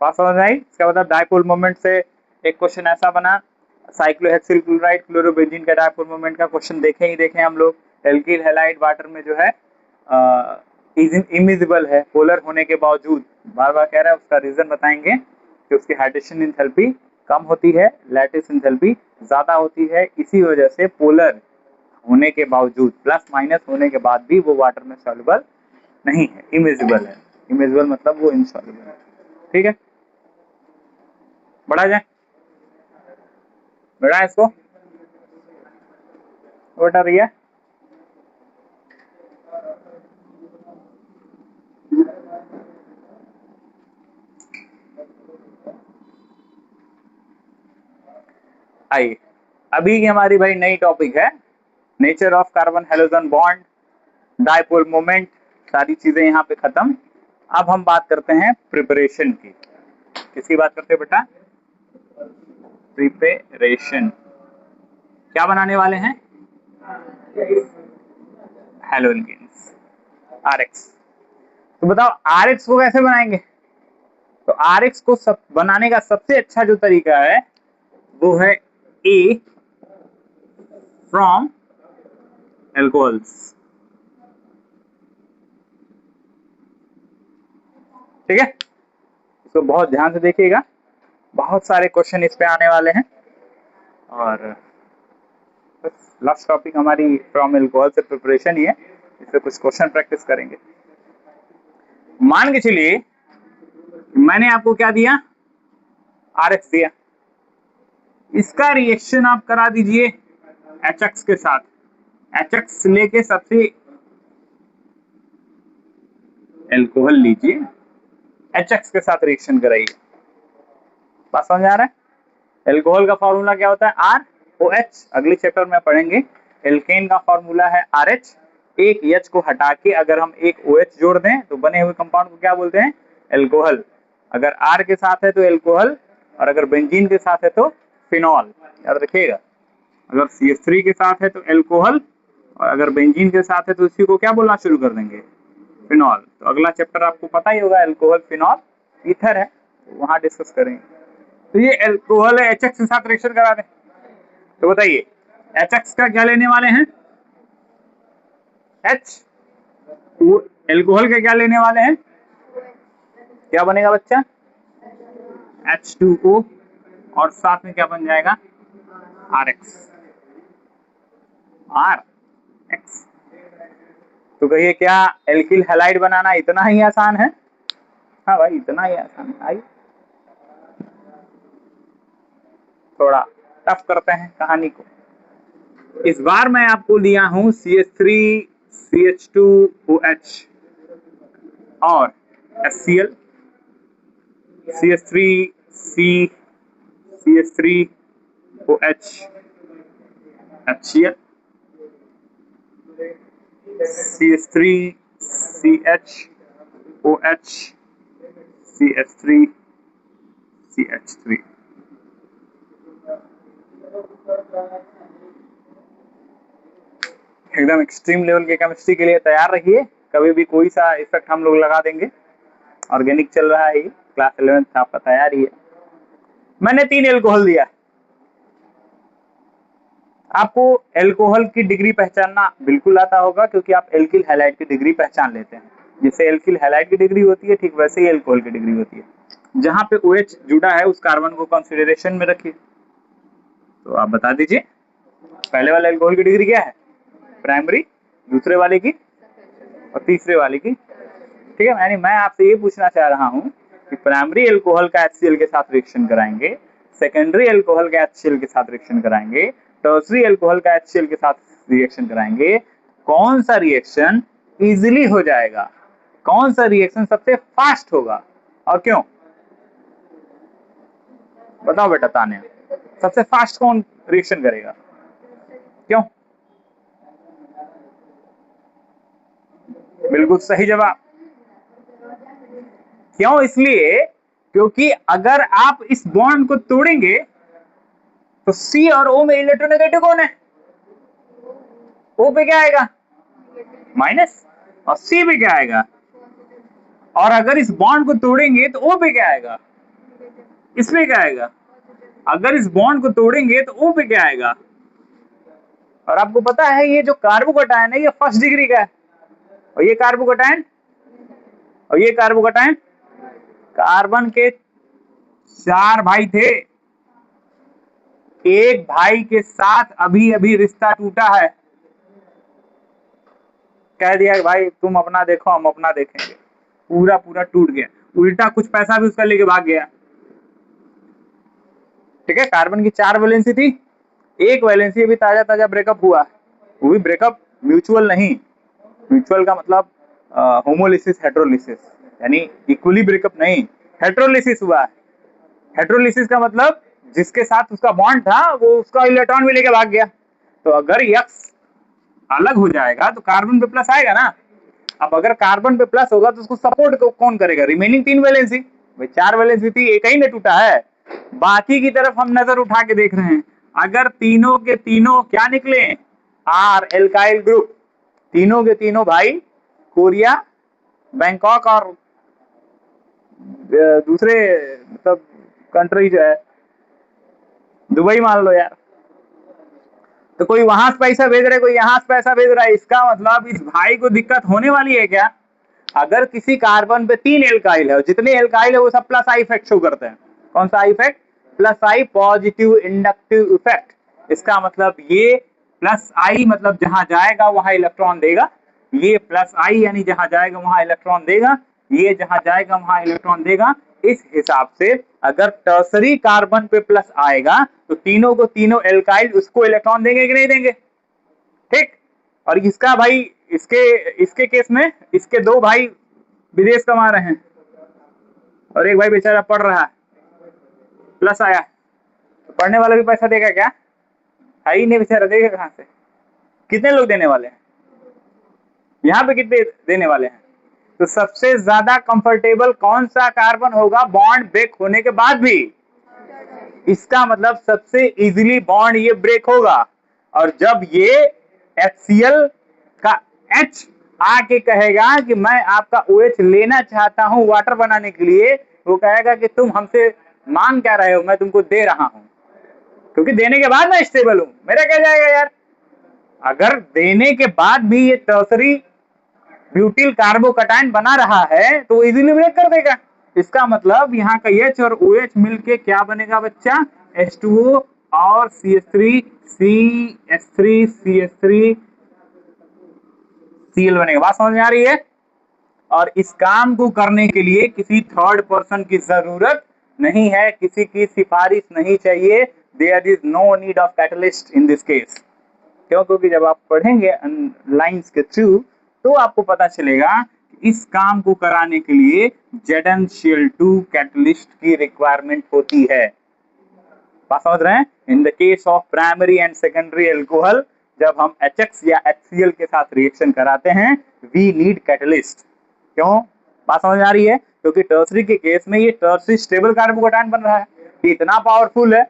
बात समझ आई। इसका मतलब डाइपोल मोमेंट से एक क्वेश्चन ऐसा बना, साइक्लोहेक्सिल क्लोराइड क्लोरोबेंजीन का डाइपोल मोमेंट का क्वेश्चन देखे ही देखे हम लोग। एल्किल हैलाइड वाटर में जो है इमिजिबल है पोलर होने के बावजूद, बार बार कह रहा है, उसका रीजन बताएंगे कि उसकी हाइड्रेशन इंथैल्पी कम होती है, लैटिस इंथैल्पी ज्यादा होती है, इसी वजह से पोलर होने के बावजूद, प्लस माइनस होने के बाद भी वो वाटर में सॉल्युबल नहीं है, इमिजिबल है। इमिजिबल मतलब वो इनसॉल्युबल है, ठीक है। बढ़ा जाए, बढ़ा इसको, बढ़ा रही है, आइए अभी की हमारी भाई नई टॉपिक है nature of carbon halogen bond, dipole moment, सारी चीजें यहाँ पे खत्म। अब हम बात करते हैं प्रिपरेशन की, किसकी बात करते हैं बेटा, प्रिपरेशन। क्या बनाने वाले हैं, हैलोजेंस, आरएक्स। तो बताओ आरएक्स को कैसे बनाएंगे, तो आरएक्स को बनाने का सबसे अच्छा जो तरीका है वो है ए फ्रॉम एल्कोहल्स, ठीक है। इसको बहुत ध्यान से देखिएगा, बहुत सारे क्वेश्चन इस पे आने वाले हैं, और लास्ट टॉपिक हमारी फ्रॉम एल्कोहल से प्रिपरेशन ही है, इससे कुछ क्वेश्चन प्रैक्टिस करेंगे। मान के चलिए मैंने आपको क्या दिया, आरएक्स दिया, इसका रिएक्शन आप करा दीजिए HX के साथ। HX लेके सबसे एल्कोहल लीजिए, HX के साथ रिएक्शन कराइए। बात समझ आ रहा है? एल्कोहल का फॉर्मूला क्या होता है? ROH। अगले चैप्टर में पढ़ेंगे। एल्केन का फॉर्मूला है RH। एक H को हटा के अगर हम एक OH जोड़ दें तो बने हुए कंपाउंड को क्या बोलते हैं? एल्कोहल। अगर R के साथ है तो एल्कोहल, और अगर बेंजीन के साथ है तो फिनॉल। याद रखिएगा, अगर CH3 के साथ है तो एल्कोहल, और अगर बेंजीन के साथ है तो उसी को क्या बोलना शुरू कर देंगे? फिनॉल। तो अगला चैप्टर आपको पता ही होगा, एल्कोहल, फिनॉल, ईथर है, वहां डिस्कस करेंगे। तो ये एल्कोहल है, HX के साथ रिएक्शन करा दें तो बताइए HX का क्या लेने वाले हैं? H। एल्कोहल का क्या लेने वाले हैं? क्या बनेगा बच्चा? H2O, और साथ में क्या बन जाएगा? RX। RX। तो कहिए क्या एल्किल हैलाइड बनाना इतना ही आसान है? हाँ भाई, इतना ही आसान है। आइए थोड़ा टफ करते हैं कहानी को। इस बार मैं आपको लिया हूं CH3 CH2OH और HCl, CH3 C CH3OH HCl, CH3 CHOH CH3 CH3। एकदम एक्सट्रीम लेवल के केमिस्ट्री के लिए तैयार रहिए। कभी भी कोई सा इफेक्ट हम लोग लगा देंगे। ऑर्गेनिक चल रहा है, ये क्लास 11th आपका तैयार ही है। मैंने 3 एल्कोहल दिया। आपको एल्कोहल की डिग्री पहचानना बिल्कुल आता होगा, क्योंकि आप एल्किल हैलाइड की डिग्री पहचान लेते हैं। जैसे एल्किल हैलाइड की डिग्री होती है, ठीक वैसे ही एल्कोहल की डिग्री होती है। जहां पे OH जुड़ा है उस कार्बन को कंसिडरेशन में रखिए। तो आप बता दीजिए पहले वाले एल्कोहल की डिग्री क्या है? प्राइमरी, दूसरे वाले की, और तीसरे वाले की। ठीक है, यानी मैं आपसे ये पूछना चाह रहा हूं कि प्राइमरी एल्कोहल का HCl के साथ रिएक्शन कराएंगे, सेकेंडरी एल्कोहल का HCl के साथ रिएक्शन कराएंगे, टर्सरी एल्कोहल का HCl के साथ रिएक्शन कराएंगे, कौन सा रिएक्शन इजीली हो जाएगा? कौन सा रिएक्शन सबसे फास्ट होगा और क्यों? बताओ बेटा तान्या, सबसे फास्ट कौन रिएक्शन करेगा? क्यों? बिल्कुल सही जवाब। क्यों? इसलिए क्योंकि अगर आप इस बॉन्ड को तोड़ेंगे तो C और O में इलेक्ट्रोनेगेटिव कौन है? O पे क्या आएगा? माइनस। और C पे क्या आएगा? और अगर इस बॉन्ड को तोड़ेंगे तो O पे क्या आएगा? इसमें क्या आएगा? अगर इस बॉन्ड को तोड़ेंगे तो O पे क्या आएगा? और आपको पता है ये जो कार्बोकैटायन है ये फर्स्ट डिग्री का है, और ये कार्बोकैटायन, और ये कार्बोकैटायन, कार्बन के 4 भाई थे। एक भाई के साथ अभी अभी रिश्ता टूटा है। कह दिया कि भाई तुम अपना देखो हम अपना देखेंगे, पूरा पूरा टूट गया। उल्टा कुछ पैसा भी उसका लेके भाग गया। ठीक है, कार्बन की 4 वैलेंसी थी, एक वैलेंसी अभी ताजा ताजा ब्रेकअप हुआ, वो भी ब्रेकअप म्यूचुअल नहीं। म्यूचुअल का मतलब होमोलिसिस हेट्रोलिसिस, यानी इक्वली ब्रेकअप नहीं, हेट्रोलिसिस हुआ है। हेट्रोलिसिस का मतलब जिसके साथ उसका बॉन्ड था वो उसका इलेक्ट्रॉन भी लेके भाग गया। तो अगर यक्स अलग हो जाएगा तो कार्बन पे प्लस आएगा ना। अब अगर कार्बन पे प्लस होगा तो उसको सपोर्ट कौन करेगा? Remaining 3 valency. भाई 4 वैलेंसी थी, एक ही ने टूटा है, बाकी की तरफ हम नजर उठा के देख रहे हैं। अगर तीनों के तीनों क्या निकले? R alkyl group. तीनों के तीनों भाई कोरिया, बैंकॉक और दूसरे मतलब कंट्री जो है दुबई मान लो यार। तो कोई वहां से पैसा भेज रहा है, कोई यहां से पैसा भेज रहा है। इसका मतलब इस भाई को दिक्कत होने वाली है क्या? अगर किसी कार्बन पे 3 एल्काइल है और जितने एल्काइल है वो सब प्लस आई इफेक्ट शो करते हैं। कौन सा I effect? Plus I, positive inductive effect. इसका मतलब ये प्लस आई मतलब जहां जाएगा वहां इलेक्ट्रॉन देगा, ये प्लस आई यानी जहां जाएगा वहां इलेक्ट्रॉन देगा, ये जहां जाएगा वहां इलेक्ट्रॉन देगा। इस हिसाब से अगर टर्सरी कार्बन पे प्लस आएगा तो तीनों को तीनों एल्काइल उसको इलेक्ट्रॉन देंगे कि नहीं देंगे, ठीक। और इसका भाई इसके इसके केस में इसके दो भाई विदेश कमा रहे हैं और एक भाई बेचारा पढ़ रहा है, प्लस आया तो पढ़ने वाला भी पैसा देगा क्या, है ही नहीं, बेचारा देगा कहां से। कितने लोग देने वाले हैं यहाँ पे, कितने देने वाले हैं। तो सबसे ज्यादा कंफर्टेबल कौन सा कार्बन होगा बॉन्ड ब्रेक होने के बाद भी, इसका मतलब सबसे इजीली बॉन्ड ये ब्रेक होगा। और जब ये HCl का H आके कहेगा कि मैं आपका OH लेना चाहता हूं वाटर बनाने के लिए, वो कहेगा कि तुम हमसे मांग क्या रहे हो, मैं तुमको दे रहा हूं, क्योंकि देने के बाद मैं स्टेबल हूं। मेरा क्या जाएगा यार, अगर देने के बाद भी ये टर्सरी ब्यूटिल कार्बोकटायन बना रहा है तो वो इजीली ब्रेक कर देगा। इसका मतलब यहाँ का H और OH मिलके क्या बनेगा बच्चा, H2O और CH3 CH3 CH3 Cl बनेगा। बात समझ में आ रही है। और इस काम को करने के लिए किसी थर्ड पर्सन की जरूरत नहीं है, किसी की सिफारिश नहीं चाहिए। There is no need of catalyst in this case. क्यों, क्योंकि जब आप पढ़ेंगे लाइंस के थ्रू तो आपको पता चलेगा कि इस काम को कराने के लिए ZnCl2 कैटलिस्ट की रिक्वायरमेंट होती है। बात समझ रहे हैं। In the case of primary and secondary alcohol, जब हम HX या HCl के साथ रिएक्शन कराते हैं, वी नीड कैटलिस्ट। क्यों, बात समझ आ रही है। क्योंकि टर्सरी के केस में ये टर्सरी स्टेबल कार्बोकटायन बन रहा है, ये इतना पावरफुल है,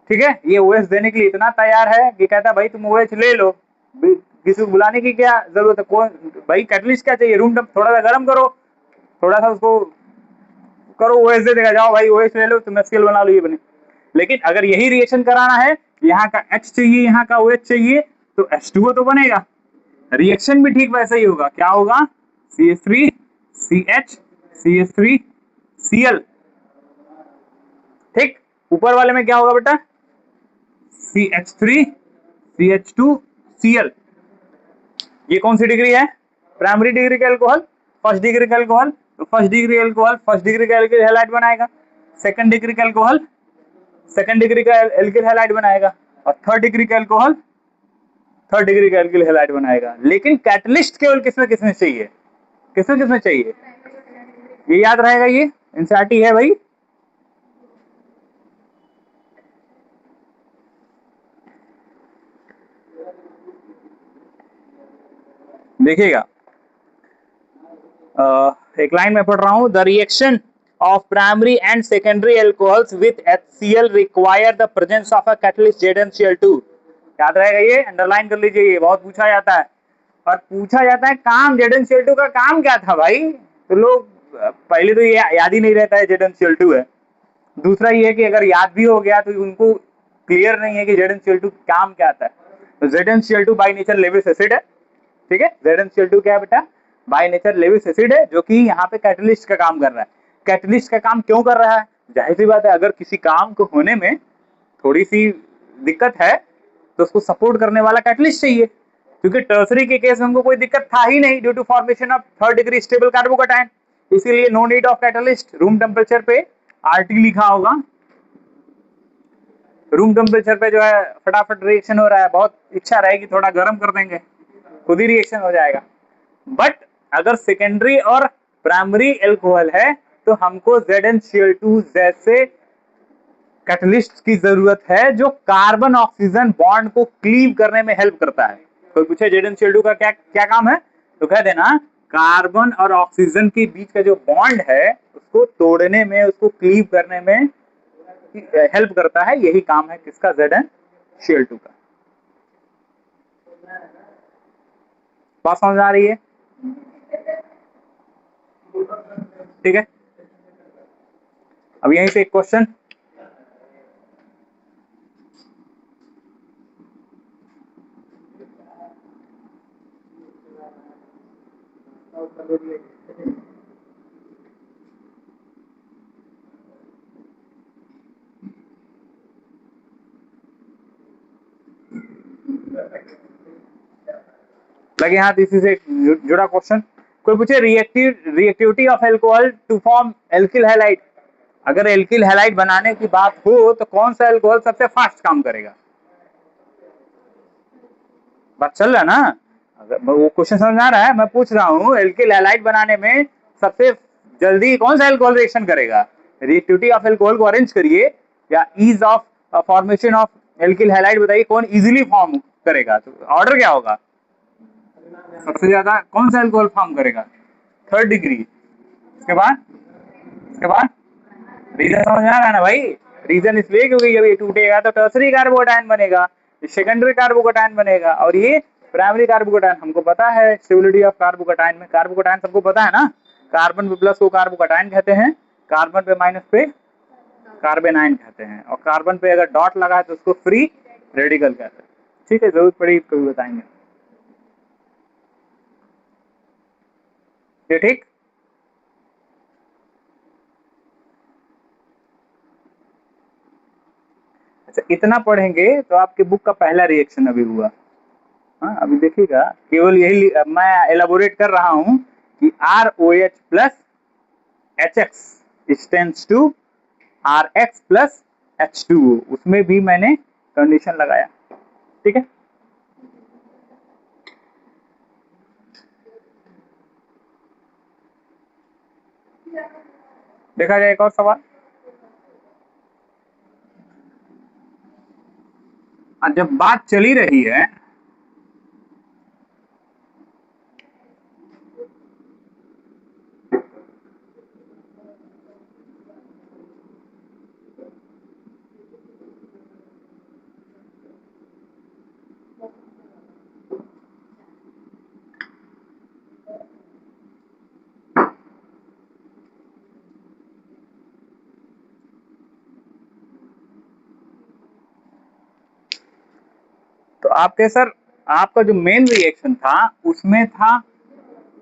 ठीक है, ये OH देने के लिए इतना तैयार है कि कहता है भाई तुम OH ले लो, किसी को बुलाने की क्या जरूरत है। कौन भाई, कैटलिस्ट क्या चाहिए, रूम थोड़ा सा गर्म करो, थोड़ा सा उसको करो, OH दे देगा, जाओ भाई OH ले लो, तुम HCl बना लो, ये बने। लेकिन अगर यही रिएक्शन कराना है, यहाँ का H चाहिए, यहाँ का OH चाहिए, तो H2O तो बनेगा। रिएक्शन भी ठीक वैसे ही होगा, क्या होगा, CH3 CH CH3 Cl, ठीक। ऊपर वाले में क्या होगा बेटा, CH3 CH2 Cl। ये कौन सी डिग्री है, प्राइमरी डिग्री का एल्कोहल, फर्स्ट डिग्री का एल्कोहल। तो first degree alcohol first degree का एल्किल हैलाइड बनाएगा, सेकंड डिग्री का एल्कोहल सेकंड डिग्री का एल्किल हैलाइड बनाएगा, और थर्ड डिग्री का एल्कोहल थर्ड डिग्री का एल्किल हैलाइड बनाएगा। लेकिन कैटलिस्ट केवल किसमें किसमें चाहिए, किसमें किसमें चाहिए, ये याद रहेगा, ये एनसीईआरटी है भाई। देखिएगा, एक लाइन में पढ़ रहा हूं, the reaction of primary and secondary alcohols with HCl require the presence of a catalyst ZnCl2। याद रहेगा, ये अंडरलाइन कर लीजिए, ये बहुत पूछा जाता है। और पूछा जाता है काम ZnCl2 का काम क्या था भाई, तो लोग पहले तो ये याद ही नहीं रहता है ZnCl2 है। दूसरा ये है कि अगर याद भी हो गया तो उनको क्लियर नहीं है कि ZnCl2 काम क्या आता है। तो ZnCl2 by nature Lewis acid है, ठीक है। ZnCl2 क्या है बेटा, बाय नेचर लेविस एसिड है, जो कि यहाँ पे कैटलिस्ट का काम कर रहा है। कैटलिस्ट का काम क्यों कर रहा है, जाहिर सी बात है, अगर किसी काम को होने में थोड़ी सी दिक्कत है तो उसको सपोर्ट करने वाला कैटलिस्ट चाहिए। क्योंकि टर्सरी के केस में हमको कोई दिक्कत था ही नहीं due to formation of third degree stable carbocation, इसीलिए no need of catalyst. Room temperature पे RT लिखा होगा, रूम टेम्परेचर पे जो है फटाफट रिएक्शन हो रहा है, बहुत इच्छा रहेगी थोड़ा गर्म कर देंगे, खुद ही रिएक्शन हो जाएगा। बट अगर सेकेंडरी और प्राइमरी एल्कोहल है तो हमको ZnCl2 जैसे कैटलिस्ट की जरूरत है, जो कार्बन ऑक्सीजन बॉन्ड को क्लीव करने में हेल्प करता है। कोई पूछे ZnCl2 का क्या क्या काम है, तो कह देना कार्बन और ऑक्सीजन के बीच का जो बॉन्ड है उसको तोड़ने में, उसको क्लीव करने में हेल्प करता है। यही काम है किसका, ZnCl2 का। बात समझ आ रही है, ठीक है। अब यहीं से एक क्वेश्चन, लगे हाथ इसी से जुड़ा क्वेश्चन। कोई पूछे reactivity of alcohol to form alkyl halide, अगर एल्किल हैलाइड बनाने की बात हो तो कौन सा एल्कोहल सबसे फास्ट काम करेगा? बात चल रहा है ना? अगर वो क्वेश्चन समझ आ रहा है, मैं पूछ रहा हूँ एल्किल हैलाइड बनाने में सबसे जल्दी कौन सा एल्कोहल रिएक्शन करेगा? रिएक्टिविटी ऑफ एल्कोहल को अरेंज करिए या ease of formation of alkyl halide बताइए कौन इजीली फॉर्म करेगा, तो ऑर्डर क्या होगा? सबसे ज्यादा कौन सा एल्कोहल फॉर्म करेगा? Third degree. उसके बाद रीजन समझ आ रहा है ना भाई? रीजन इसलिए क्योंकि जब ये टूटेगा तो टर्सरी कार्बोकैटायन बनेगा, सेकेंडरी कार्बोकैटायन बनेगा, और ये प्राइमरी कार्बोकैटायन। हमको पता है स्टेबिलिटी ऑफ कार्बोकैटायन में, कार्बोकैटायन सबको पता है ना, कार्बन पे प्लस को कार्बोकैटायन कहते हैं, कार्बन पे माइनस पे कार्बेनाइन कहते हैं, और कार्बन पे अगर डॉट लगा है तो उसको फ्री रेडिकल कहते हैं। ठीक है, जरूरत पड़ी तो भी बताएंगे। ये ठीक? अच्छा, इतना पढ़ेंगे तो आपके बुक का पहला रिएक्शन अभी हुआ। हाँ, अभी देखिएगा, केवल यही मैं एलाबोरेट कर रहा हूं कि ROH plus HX tends to RX plus H2O, उसमें भी मैंने कंडीशन लगाया। ठीक है, देखा जाए एक और सवाल। जब बात चली रही है तो आपके सर, आपका जो मेन रिएक्शन था उसमें था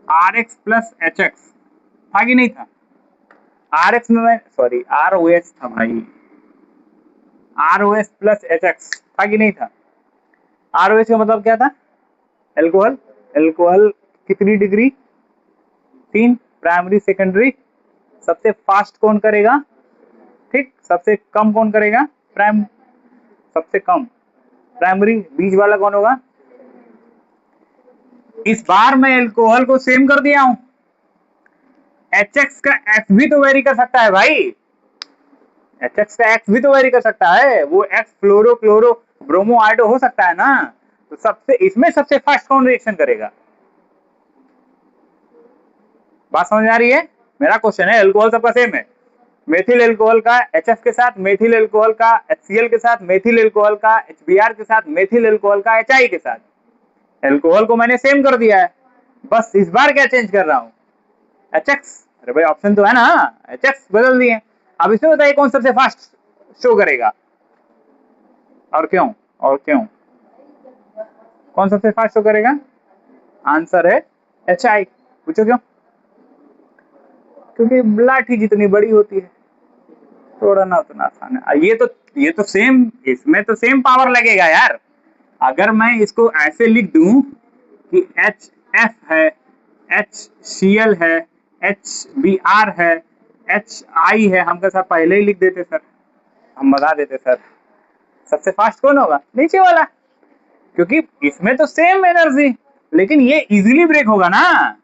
RX प्लस HX, था कि नहीं था? RX में मैं सॉरी ROH था भाई, ROH प्लस HX था कि नहीं था? ROH का मतलब क्या था? एल्कोहल। एल्कोहल कितनी डिग्री? 3, primary secondary. सबसे फास्ट कौन करेगा? ठीक, सबसे कम कौन करेगा? प्राइम सबसे कम प्राइमरी। बीच वाला कौन होगा? इस बार मैं एल्कोहल को सेम कर दिया हूं, HX का X भी तो वेरी कर सकता है भाई, HX का X भी तो वेरी कर सकता है, वो X फ्लोरो क्लोरो ब्रोमो आइडो हो सकता है ना। तो सबसे इसमें सबसे फास्ट कौन रिएक्शन करेगा? बात समझ आ रही है? मेरा क्वेश्चन है, एल्कोहल सबका सेम है, मेथिल एल्कोहल का HF के साथ, मेथिल एल्कोहल का HCl के साथ, मेथिल एल्कोहल का HBr के साथ, मेथिल एल्कोहल का HI के साथ। एल्कोहल को मैंने सेम कर दिया है, बस इस बार क्या चेंज कर रहा हूं? HX। अरे भाई ऑप्शन तो है ना, HX बदल दिए। अब इसमें बताइए कौन सबसे फास्ट शो करेगा, और क्यों? और क्यों कौन सबसे फास्ट शो करेगा? आंसर है HI। पूछो क्यों? क्योंकि लाठी जितनी बड़ी होती है तोड़ना उतना आसान है। ये तो सेम, इसमें तो सेम पावर लगेगा यार। अगर मैं इसको ऐसे लिख दूं कि HF है, HCl है, HBr है, HI है, हम सर पहले ही लिख देते सर, हम बता देते सर सबसे फास्ट कौन होगा? नीचे वाला, क्योंकि इसमें तो सेम एनर्जी, लेकिन ये इजीली ब्रेक होगा ना,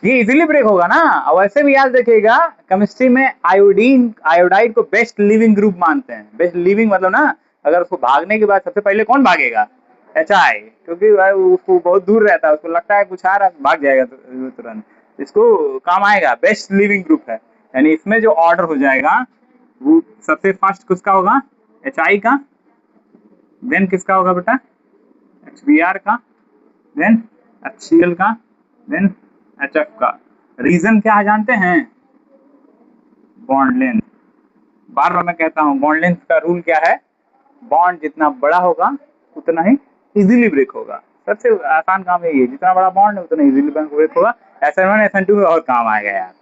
ये इजीली ब्रेक होगा ना। और वैसे भी याद रखिएगा, केमिस्ट्री में आयोडाइड को बेस्ट लिविंग ग्रुप मानते हैं। बेस्ट लिविंग मतलब ना, अगर उसको भागने के बाद सबसे पहले कौन भागेगा? HI, क्योंकि भाई उसको बहुत दूर रहता है, उसको लगता है कुछ आ रहा है, भाग जाएगा तुरंत, इसको काम आएगा, बेस्ट लिविंग ग्रुप है। यानी इसमें जो ऑर्डर हो जाएगा वो सबसे फास्ट किसका होगा? HI का, देन किसका होगा बेटा? HBr का, देन HCl का, देन HF का। रीजन क्या है जानते हैं? Bond length. बार बार मैं कहता हूं, बॉन्ड लेंथ का रूल क्या है? बॉन्ड जितना बड़ा होगा उतना ही इजीली ब्रेक होगा। सबसे आसान काम यही है, जितना बड़ा बॉन्ड है उतना इजीली ब्रेक होगा। SN1 SN2 में बहुत काम आएगा यार।